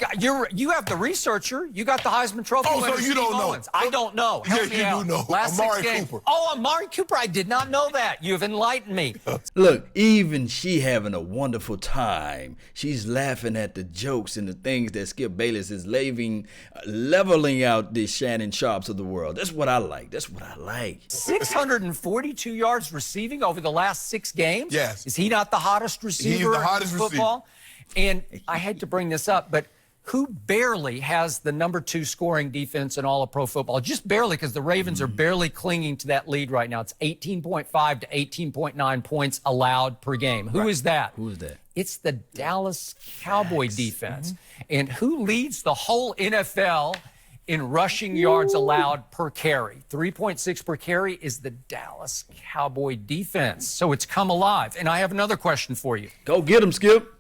Speaker 9: you have the researcher. You got the Heisman Trophy winner.
Speaker 11: So you don't know.
Speaker 9: I don't know. Help me out.
Speaker 11: You do know.
Speaker 9: Last
Speaker 11: Amari
Speaker 9: 6 games.
Speaker 11: Cooper.
Speaker 9: Oh, Amari Cooper. I did not know that. You have enlightened me.
Speaker 3: Look, even she having a wonderful time. She's laughing at the jokes and the things that Skip Bayless is leveling out the Shannon Sharps of the world. That's what I like.
Speaker 9: 642 yards receiving over the last 6 games?
Speaker 11: Yes.
Speaker 9: Is he not the hottest receiver
Speaker 11: the hottest
Speaker 9: in football? And I hate to bring this up, but who barely has the number 2 scoring defense in all of pro football? Just barely, because the Ravens are barely clinging to that lead right now. It's 18.5 to 18.9 points allowed per game. Who is that?
Speaker 3: Who is that?
Speaker 9: It's the Dallas Cowboy defense. And who leads the whole NFL in rushing yards allowed per carry? 3.6 per carry is the Dallas Cowboy defense. So it's come alive. And I have another question for you.
Speaker 3: Go get him, Skip.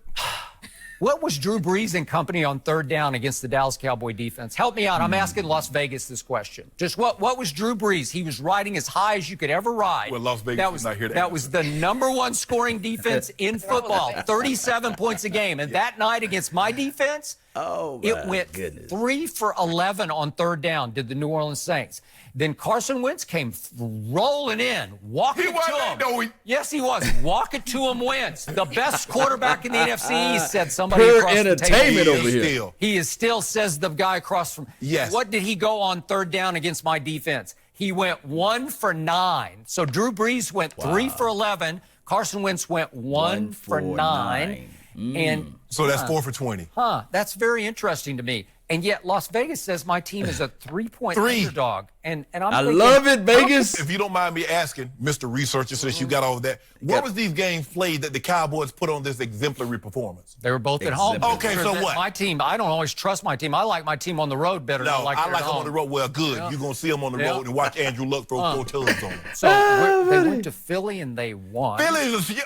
Speaker 9: What was Drew Brees and company on third down against the Dallas Cowboy defense? Help me out. I'm asking Las Vegas this question. Just what was Drew Brees? He was riding as high as you could ever ride.
Speaker 11: Well, Las Vegas is not here to
Speaker 9: That was the #1 scoring defense in football, 37 points a game. And that night against my defense, it went 3 for 11 on third down, did the New Orleans Saints. Then Carson Wentz came rolling in, walking to him. Yes, he was. Walk it to him, Wentz. The best quarterback in the NFC East, said somebody across the table.
Speaker 11: Over here.
Speaker 9: He is still, says the guy across from.
Speaker 11: Yes.
Speaker 9: What did he go on third down against my defense? He went 1 for 9. So Drew Brees went 3 for 11. Carson Wentz went 1 for 9. And
Speaker 11: so that's 4 for 20.
Speaker 9: That's very interesting to me. And yet Las Vegas says my team is a 3-point underdog. And I'm thinking,
Speaker 3: love it, Vegas.
Speaker 11: If you don't mind me asking, Mr. Researcher, since you got all of that, where was these games played that the Cowboys put on this exemplary performance?
Speaker 9: They were both at home.
Speaker 11: Okay, so what?
Speaker 9: My team, I don't always trust my team. I like my team on the road better than I like
Speaker 11: them on the road. Well, good. You're going to see them on the road and watch Andrew Luck throw 4 tugs on them.
Speaker 9: So they went to Philly and they won.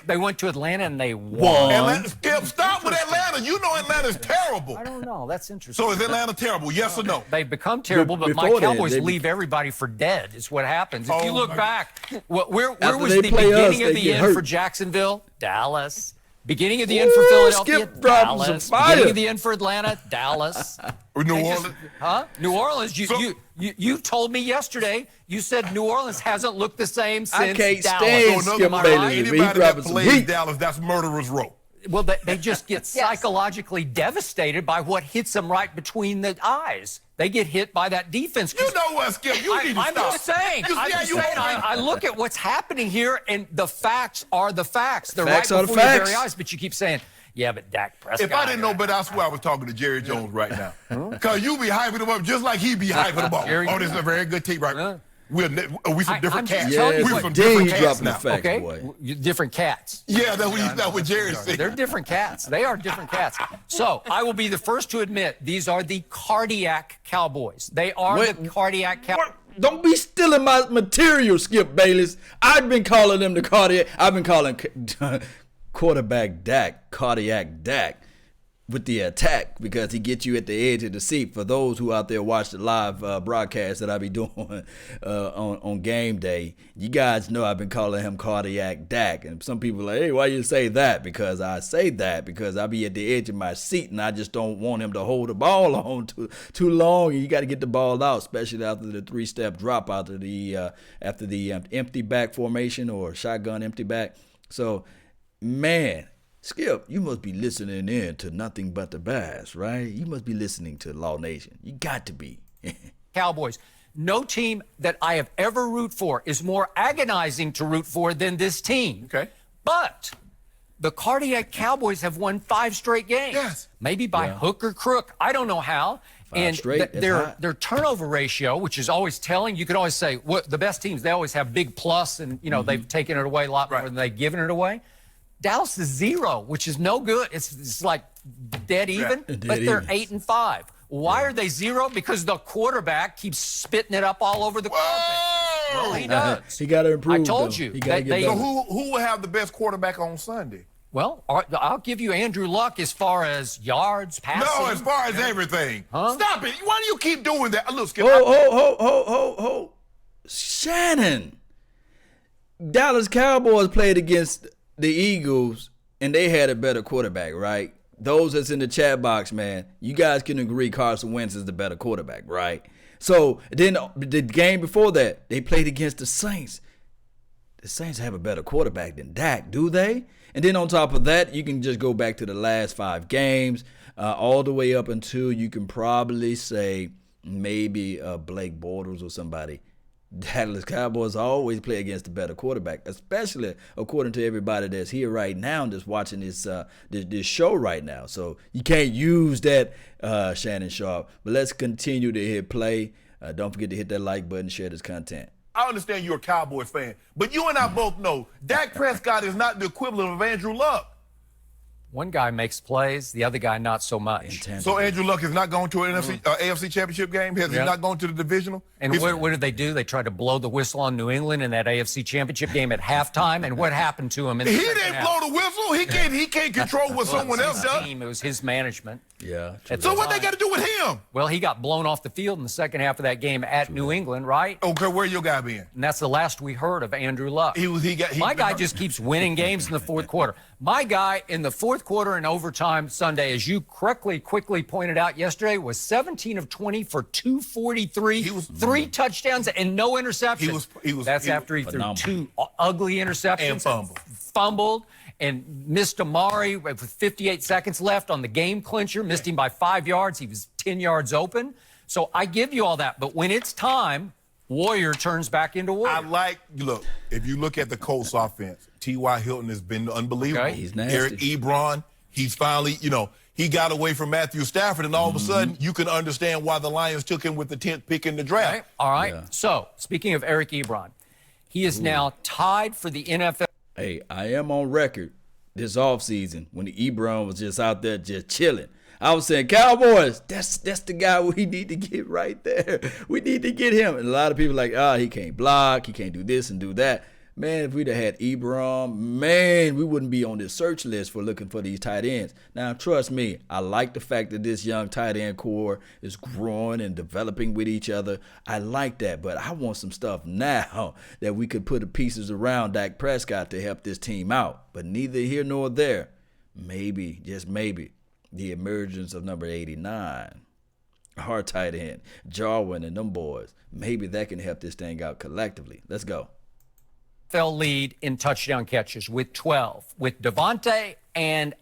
Speaker 9: They went to Atlanta and they won.
Speaker 11: Stop with Atlanta. You know Atlanta's terrible.
Speaker 9: I don't know. That's interesting.
Speaker 11: So is Atlanta terrible? Yes or no?
Speaker 9: They've become terrible, but my Cowboys leave everybody for dead is what happens. If you look back, where was the beginning of the end for Jacksonville? Dallas. Beginning of the end for Philadelphia? Dallas. Beginning of the end for Atlanta? Dallas.
Speaker 11: New Orleans?
Speaker 9: New Orleans. You told me yesterday, you said New Orleans hasn't looked the same since Dallas.
Speaker 3: I can't stand Skip Bayless.
Speaker 11: Anybody that plays Dallas, that's murderer's row.
Speaker 9: Well, they just get psychologically devastated by what hits them right between the eyes. They get hit by that defense.
Speaker 11: You know what, Skip? You need to
Speaker 9: I'm
Speaker 11: stop.
Speaker 9: Just saying. I look at what's happening here, and the facts are the facts. They're right before your very eyes, but you keep saying, yeah, but Dak Prescott.
Speaker 11: If I didn't know better, I swear I was talking to Jerry Jones right now. Because you be hyping him up just like he be hyping him up. This is a very good team, right? We some different cats. We're some different cats now.
Speaker 9: Different cats.
Speaker 11: Yeah, that's what Jerry said.
Speaker 9: They're different cats. They are different cats. So I will be the first to admit these are the cardiac Cowboys. They are the cardiac Cowboys.
Speaker 3: Don't be stealing my material, Skip Bayless. I've been calling them the cardiac. I've been calling quarterback Dak cardiac Dak with the attack because he gets you at the edge of the seat. For those who out there watch the live broadcast that I be doing on game day, you guys know I've been calling him cardiac Dak. And some people are like, hey, why you say that? Because I say that because I be at the edge of my seat and I just don't want him to hold the ball on too long. And you got to get the ball out, especially after the 3-step drop after the empty back formation or shotgun empty back. So, man, Skip, you must be listening in to Nothing But the Bass, right? You must be listening to Law Nation. You got to be.
Speaker 9: Cowboys. No team that I have ever root for is more agonizing to root for than this team.
Speaker 11: Okay.
Speaker 9: But the cardiac Cowboys have won 5 straight games.
Speaker 11: Yes.
Speaker 9: Maybe by hook or crook. I don't know how. And their turnover ratio, which is always telling, you can always say, the best teams, they always have big plus and, they've taken it away a lot more than they've given it away. Dallas is 0, which is no good. It's like dead even, but they're 8-5. Why are they 0? Because the quarterback keeps spitting it up all over the carpet. Well, he does.
Speaker 3: He got to improve.
Speaker 9: I told you.
Speaker 11: So who will have the best quarterback on Sunday?
Speaker 9: Well, I'll give you Andrew Luck as far as yards, passing.
Speaker 11: No, as far as everything. Stop it. Why do you keep doing that? Look, Skip.
Speaker 3: Ho. Shannon. Dallas Cowboys played against the Eagles, and they had a better quarterback, right? Those that's in the chat box, man, you guys can agree Carson Wentz is the better quarterback, right? So then the game before that, they played against the Saints. The Saints have a better quarterback than Dak, do they? And then on top of that, you can just go back to the last 5 games, all the way up until you can probably say maybe Blake Bortles or somebody. Dallas Cowboys always play against the better quarterback, especially according to everybody that's here right now and just watching this show right now. So you can't use that, Shannon Sharp. But let's continue to hit play. Don't forget to hit that like button, share this content.
Speaker 11: I understand you're a Cowboys fan, but you and I both know Dak Prescott is not the equivalent of Andrew Luck.
Speaker 9: One guy makes plays, the other guy not so much.
Speaker 11: So Andrew Luck is not going to an AFC Championship game? Has he not gone to the divisional?
Speaker 9: And what did they do? They tried to blow the whistle on New England in that AFC Championship game at halftime. And what happened to him? In the
Speaker 11: he didn't blow the whistle. He can't control what someone else does.
Speaker 9: Team, it was his management.
Speaker 3: Yeah.
Speaker 11: So what they got to do with him?
Speaker 9: Well, he got blown off the field in the second half of that game at New England, right?
Speaker 11: Okay, where your guy been?
Speaker 9: And that's the last we heard of Andrew Luck.
Speaker 11: My
Speaker 9: guy just keeps winning games in the fourth quarter. My guy in the fourth quarter and overtime Sunday, as you quickly quickly pointed out yesterday, was 17 of 20 for 243, 3 touchdowns and no interceptions. That's after he threw 2 ugly interceptions.
Speaker 11: And
Speaker 9: fumbled and missed Amari with 58 seconds left on the game clincher, missed him by 5 yards. He was 10 yards open. So I give you all that. But when it's time, Warrior turns back into Warrior.
Speaker 11: Look, if you look at the Colts offense, T.Y. Hilton has been unbelievable.
Speaker 3: Okay. He's nasty.
Speaker 11: Eric Ebron, he's finally, he got away from Matthew Stafford, and all of a sudden, you can understand why the Lions took him with the 10th pick in the draft.
Speaker 9: Okay. All right. Yeah. So, speaking of Eric Ebron, he is now tied for the NFL.
Speaker 3: Hey, I am on record this offseason when the Ebron was just out there just chilling. I was saying, Cowboys, that's the guy we need to get right there. We need to get him. And a lot of people are like, he can't block, he can't do this and do that. Man, if we'd have had Ebron, we wouldn't be on this search list for looking for these tight ends. Now, trust me, I like the fact that this young tight end core is growing and developing with each other. I like that, but I want some stuff now that we could put the pieces around Dak Prescott to help this team out. But neither here nor there. Maybe, just maybe, the emergence of number 89, our tight end, Jarwin and them boys, maybe that can help this thing out collectively. Let's go.
Speaker 9: NFL lead in touchdown catches with 12, with Devontae and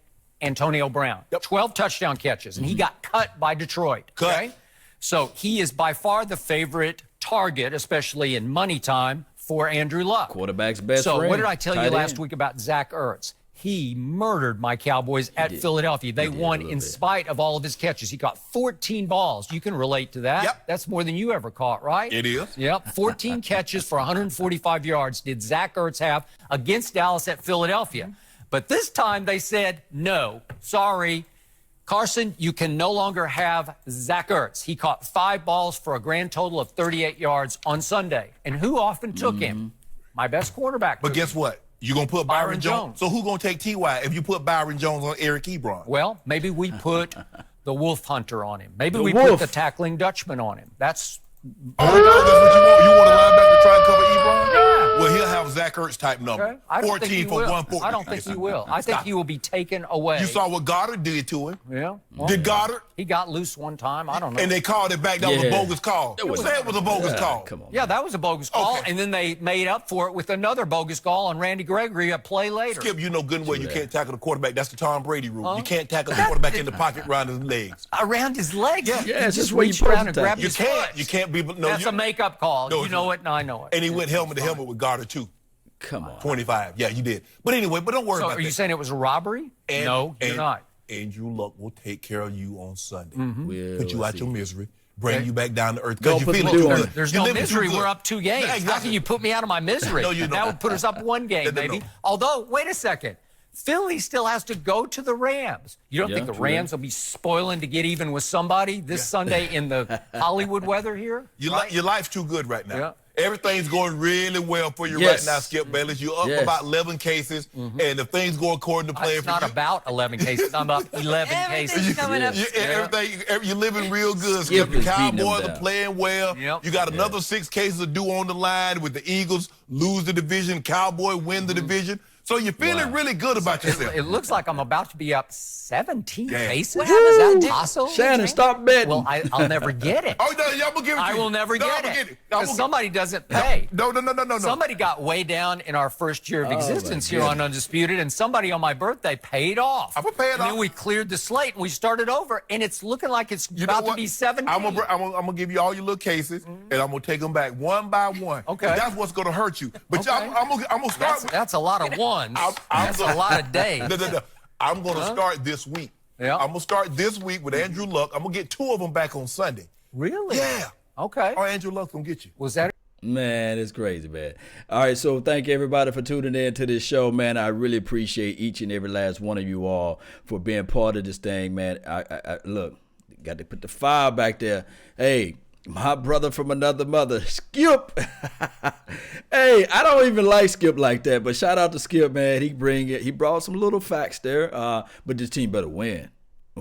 Speaker 9: Antonio Brown. 12 touchdown catches, and he got cut by Detroit. Okay? So he is by far the favorite target, especially in money time, for Andrew Luck.
Speaker 3: Quarterback's best
Speaker 9: friend.
Speaker 3: So
Speaker 9: what did I tell you last week about Zach Ertz? He murdered my Cowboys at Philadelphia. They won in spite of all of his catches. He caught 14 balls. You can relate to that.
Speaker 11: Yep.
Speaker 9: That's more than you ever caught, right?
Speaker 11: It is.
Speaker 9: Yep. 14 catches for 145 yards did Zach Ertz have against Dallas at Philadelphia. But this time they said, no, sorry, Carson, you can no longer have Zach Ertz. He caught 5 balls for a grand total of 38 yards on Sunday. And who often took him? My best quarterback.
Speaker 11: But guess what? You're going to put Byron Jones. So who's going to take T.Y. if you put Byron Jones on Eric Ebron?
Speaker 9: Well, maybe we put the Wolf Hunter on him. Maybe we put the tackling Dutchman on him. That's
Speaker 11: what you want. You want a linebacker to try and cover Ebron?
Speaker 9: Yeah.
Speaker 11: Well, he'll have Zach Ertz type number.
Speaker 9: Okay.
Speaker 11: 14 for 140.
Speaker 9: I don't think he will. I think he will be taken away.
Speaker 11: You saw what Goddard did to him.
Speaker 9: Yeah. Well,
Speaker 11: did Goddard?
Speaker 9: He got loose one time. I don't know.
Speaker 11: And they called it back. That was a bogus call. It was a bogus call.
Speaker 3: Come on.
Speaker 9: Yeah, that was a bogus call. And then they made up for it with another bogus call on Randy Gregory a play later.
Speaker 11: Skip, you know good and well you can't tackle the quarterback. That's the Tom Brady rule. You can't tackle the quarterback in the pocket around his legs.
Speaker 9: Around his legs?
Speaker 3: Yeah,
Speaker 9: he
Speaker 3: just reach around and grab
Speaker 11: his foot. You can't be. No,
Speaker 9: that's a makeup call. You know it, and I know it.
Speaker 11: And he went helmet to helmet with Goddard too.
Speaker 3: Come on.
Speaker 11: 25. Yeah, you did. But anyway, don't worry about that.
Speaker 9: So are you saying it was a robbery? No, you're not.
Speaker 11: Andrew Luck will take care of you on Sunday.
Speaker 3: Mm-hmm.
Speaker 11: Put you out your misery. Bring you back down to earth.
Speaker 3: Don't
Speaker 11: Because
Speaker 3: put
Speaker 11: you
Speaker 3: the
Speaker 11: feel
Speaker 3: good.
Speaker 9: There's no misery. We're up 2 games.
Speaker 11: Exactly.
Speaker 9: How can you put me out of my misery?
Speaker 11: No, you don't.
Speaker 9: That would put us up 1 game, maybe. Although, wait a second. Philly still has to go to the Rams. You don't think the Rams will be spoiling to get even with somebody this Sunday in the Hollywood weather here?
Speaker 11: Your life's too good right now.
Speaker 9: Yeah.
Speaker 11: Everything's going really well for you right now, Skip Bayless. You're up about 11 cases, and if things go according to plan
Speaker 9: it's not about 11 cases. I'm about 11 cases.
Speaker 10: Coming up.
Speaker 11: You're living real good,
Speaker 3: Skip.
Speaker 11: The Cowboys are playing well.
Speaker 9: Yep.
Speaker 11: You got another 6 cases to do on the line with the Eagles lose the division, Cowboy win the division. So you're feeling really good about yourself.
Speaker 9: It looks like I'm about to be up 17 cases.
Speaker 10: What happens
Speaker 9: Is that possible?
Speaker 3: Shannon, stop betting.
Speaker 9: Well, I'll never get it.
Speaker 11: Oh, no, I'm going to give it to
Speaker 9: I
Speaker 11: you.
Speaker 9: will never get it.
Speaker 11: No,
Speaker 9: Because somebody doesn't pay.
Speaker 11: No.
Speaker 9: Somebody got way down in our first year of existence here on Undisputed, and somebody on my birthday paid off.
Speaker 11: I'm going to pay it off.
Speaker 9: And then we cleared the slate, and we started over, and it's looking like it's about to be 17.
Speaker 11: I'm gonna give you all your little cases, and I'm going to take them back one by one.
Speaker 9: Okay.
Speaker 11: And that's what's going to hurt you. But I'm going to start with...
Speaker 9: That's a lot of ones. That's a lot of days.
Speaker 11: No. I'm going to start this week.
Speaker 9: Yeah.
Speaker 11: I'm going to start this week with Andrew Luck. I'm going to get 2 of them back on Sunday.
Speaker 9: Really?
Speaker 11: Yeah.
Speaker 9: Okay.
Speaker 11: Or Andrew Luck's going to get you.
Speaker 9: Was that
Speaker 3: Man, it's crazy, man. All right, so thank everybody for tuning in to this show, man. I really appreciate each and every last one of you all for being part of this thing, man. I look, got to put the fire back there. Hey, my brother from another mother, Skip. Hey, I don't even like Skip like that, but shout out to Skip, man. He brought some little facts there, but this team better win.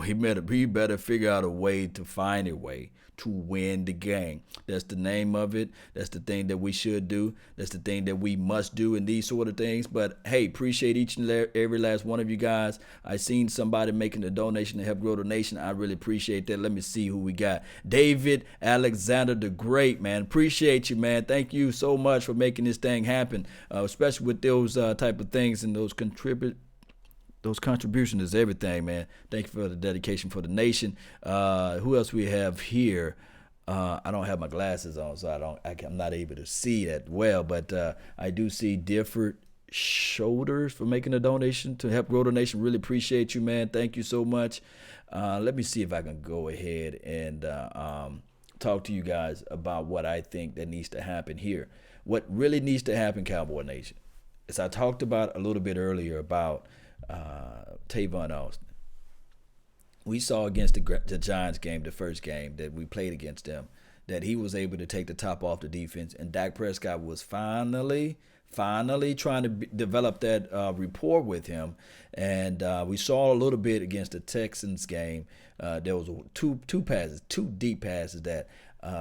Speaker 3: He better figure out a way to find a way to win the game. That's the name of it. That's the thing that we should do. That's the thing that we must do in these sort of things. But, hey, appreciate each and every last one of you guys. I seen somebody making a donation to help grow the nation. I really appreciate that. Let me see who we got. David Alexander the Great, man. Appreciate you, man. Thank you so much for making this thing happen, especially with those type of things and those contributions is everything, man. Thank you for the dedication for the nation. Who else we have here? I don't have my glasses on, so I'm not able to see that well, but I do see different shoulders for making a donation to help grow the nation. Really appreciate you, man. Thank you so much. Let me see if I can go ahead and talk to you guys about what I think that needs to happen here. What really needs to happen, Cowboy Nation, is I talked about a little bit earlier about Tavon Austin. We saw against the Giants game, the first game that we played against them, that he was able to take the top off the defense, and Dak Prescott was finally trying to develop that rapport with him. And we saw a little bit against the Texans game. There was two deep passes that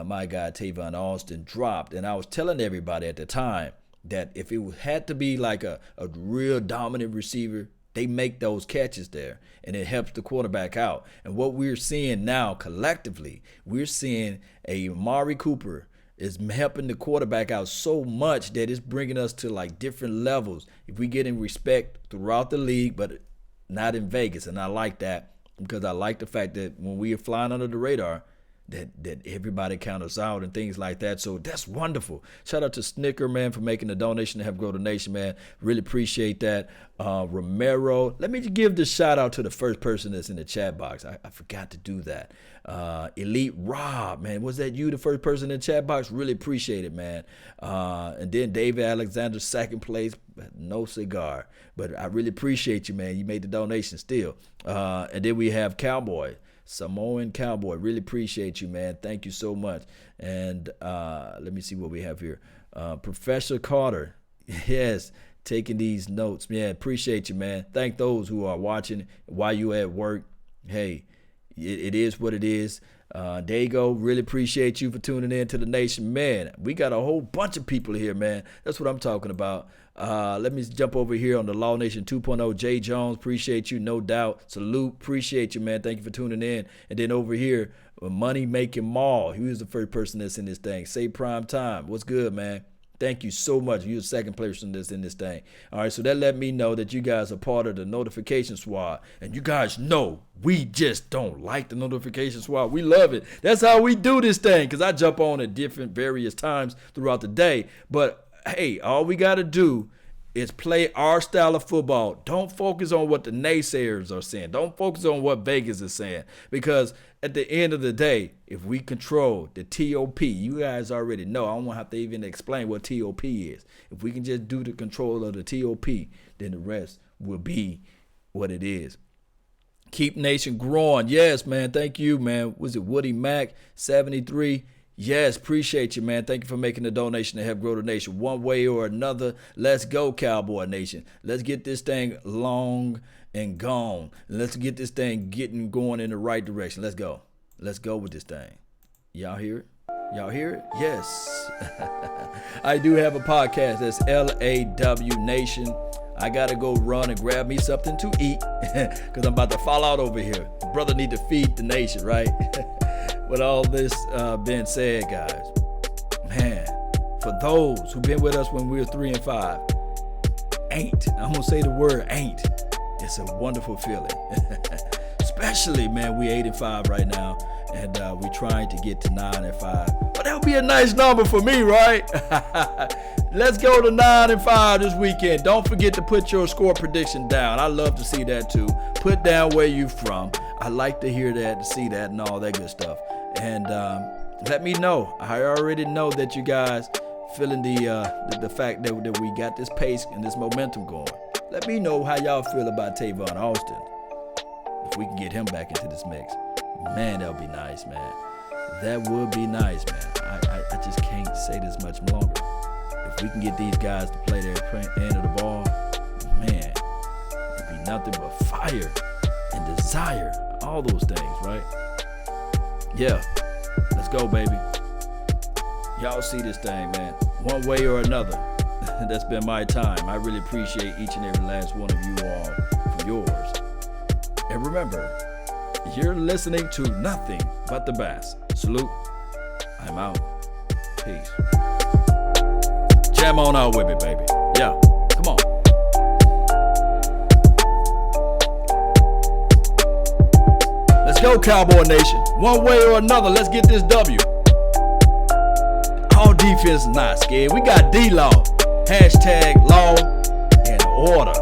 Speaker 3: my guy Tavon Austin dropped, and I was telling everybody at the time that if it had to be like a real dominant receiver, they make those catches there, and it helps the quarterback out. And what we're seeing now collectively, we're seeing a Amari Cooper is helping the quarterback out so much that it's bringing us to like different levels. If we get in respect throughout the league, but not in Vegas, and I like that because I like the fact that when we are flying under the radar, that everybody count us out and things like that. So that's wonderful. Shout out to Snicker, man, for making the donation to help grow the nation, man. Really appreciate that. Romero, let me give the shout out to the first person that's in the chat box. I forgot to do that. Elite Rob, man, was that you, the first person in the chat box? Really appreciate it, man. And then David Alexander, second place, no cigar. But I really appreciate you, man. You made the donation still. And then we have Cowboy. Samoan Cowboy, really appreciate you, man. Thank you so much. And let me see what we have here. Professor Carter, yes, taking these notes. Yeah, appreciate you, man. Thank those who are watching while you at work. Hey, it is what it is. Dago, really appreciate you for tuning in to the nation. Man, we got a whole bunch of people here, man. That's what I'm talking about. Let me jump over here on the Law Nation 2.0. Jay Jones, appreciate you, no doubt. Salute, appreciate you, man. Thank you for tuning in. And then over here, Money Making Mall. He was the first person that's in this thing. Say Prime Time. What's good, man? Thank you so much. You're the second person that's in this thing. All right, so that let me know that you guys are part of the notification squad. And you guys know we just don't like the notification squad. We love it. That's how we do this thing, because I jump on at different various times throughout the day. But, hey, all we got to do is play our style of football. Don't focus on what the naysayers are saying. Don't focus on what Vegas is saying. Because at the end of the day, if we control the TOP, you guys already know. I don't have to even explain what TOP is. If we can just do the control of the TOP, then the rest will be what it is. Keep Nation growing. Yes, man. Thank you, man. Was it Woody Mack, 73? Yes, appreciate you, man. Thank you for making the donation to help grow the nation one way or another. Let's go, Cowboy Nation. Let's get this thing long and gone. Let's get this thing going in the right direction. Let's go. Let's go with this thing. Y'all hear it? Y'all hear it? Yes. I do have a podcast. That's LAW Nation. I got to go run and grab me something to eat because I'm about to fall out over here. Brother need to feed the nation, right? With all this being said, guys, man, for those who've been with us when we were 3 and 5, I'm going to say the word ain't. It's a wonderful feeling. Especially, man, we 8 and 5 right now, and we're trying to get to 9 and 5. But that'll be a nice number for me, right? Let's go to 9 and 5 this weekend. Don't forget to put your score prediction down. I love to see that too. Put down where you from. I like to hear that, to see that, and all that good stuff. And let me know. I already know that you guys feeling the fact that we got this pace and this momentum going. Let me know how y'all feel about Tavon Austin. If we can get him back into this mix, man, that would be nice, man. That would be nice, man. I just can't say this much longer. If we can get these guys to play their end of the ball, man, it'd be nothing but fire and desire. All those things, right? Yeah. Let's go, baby. Y'all see this thing, man. One way or another. That's been my time. I really appreciate each and every last one of you all for yours. And remember, you're listening to nothing but the best. Salute. I'm out. Peace. Jam on out with me, baby. Yeah. Come on. Let's go, Cowboy Nation. One way or another, let's get this W. All defense is not scared. We got D-Law. #law and order.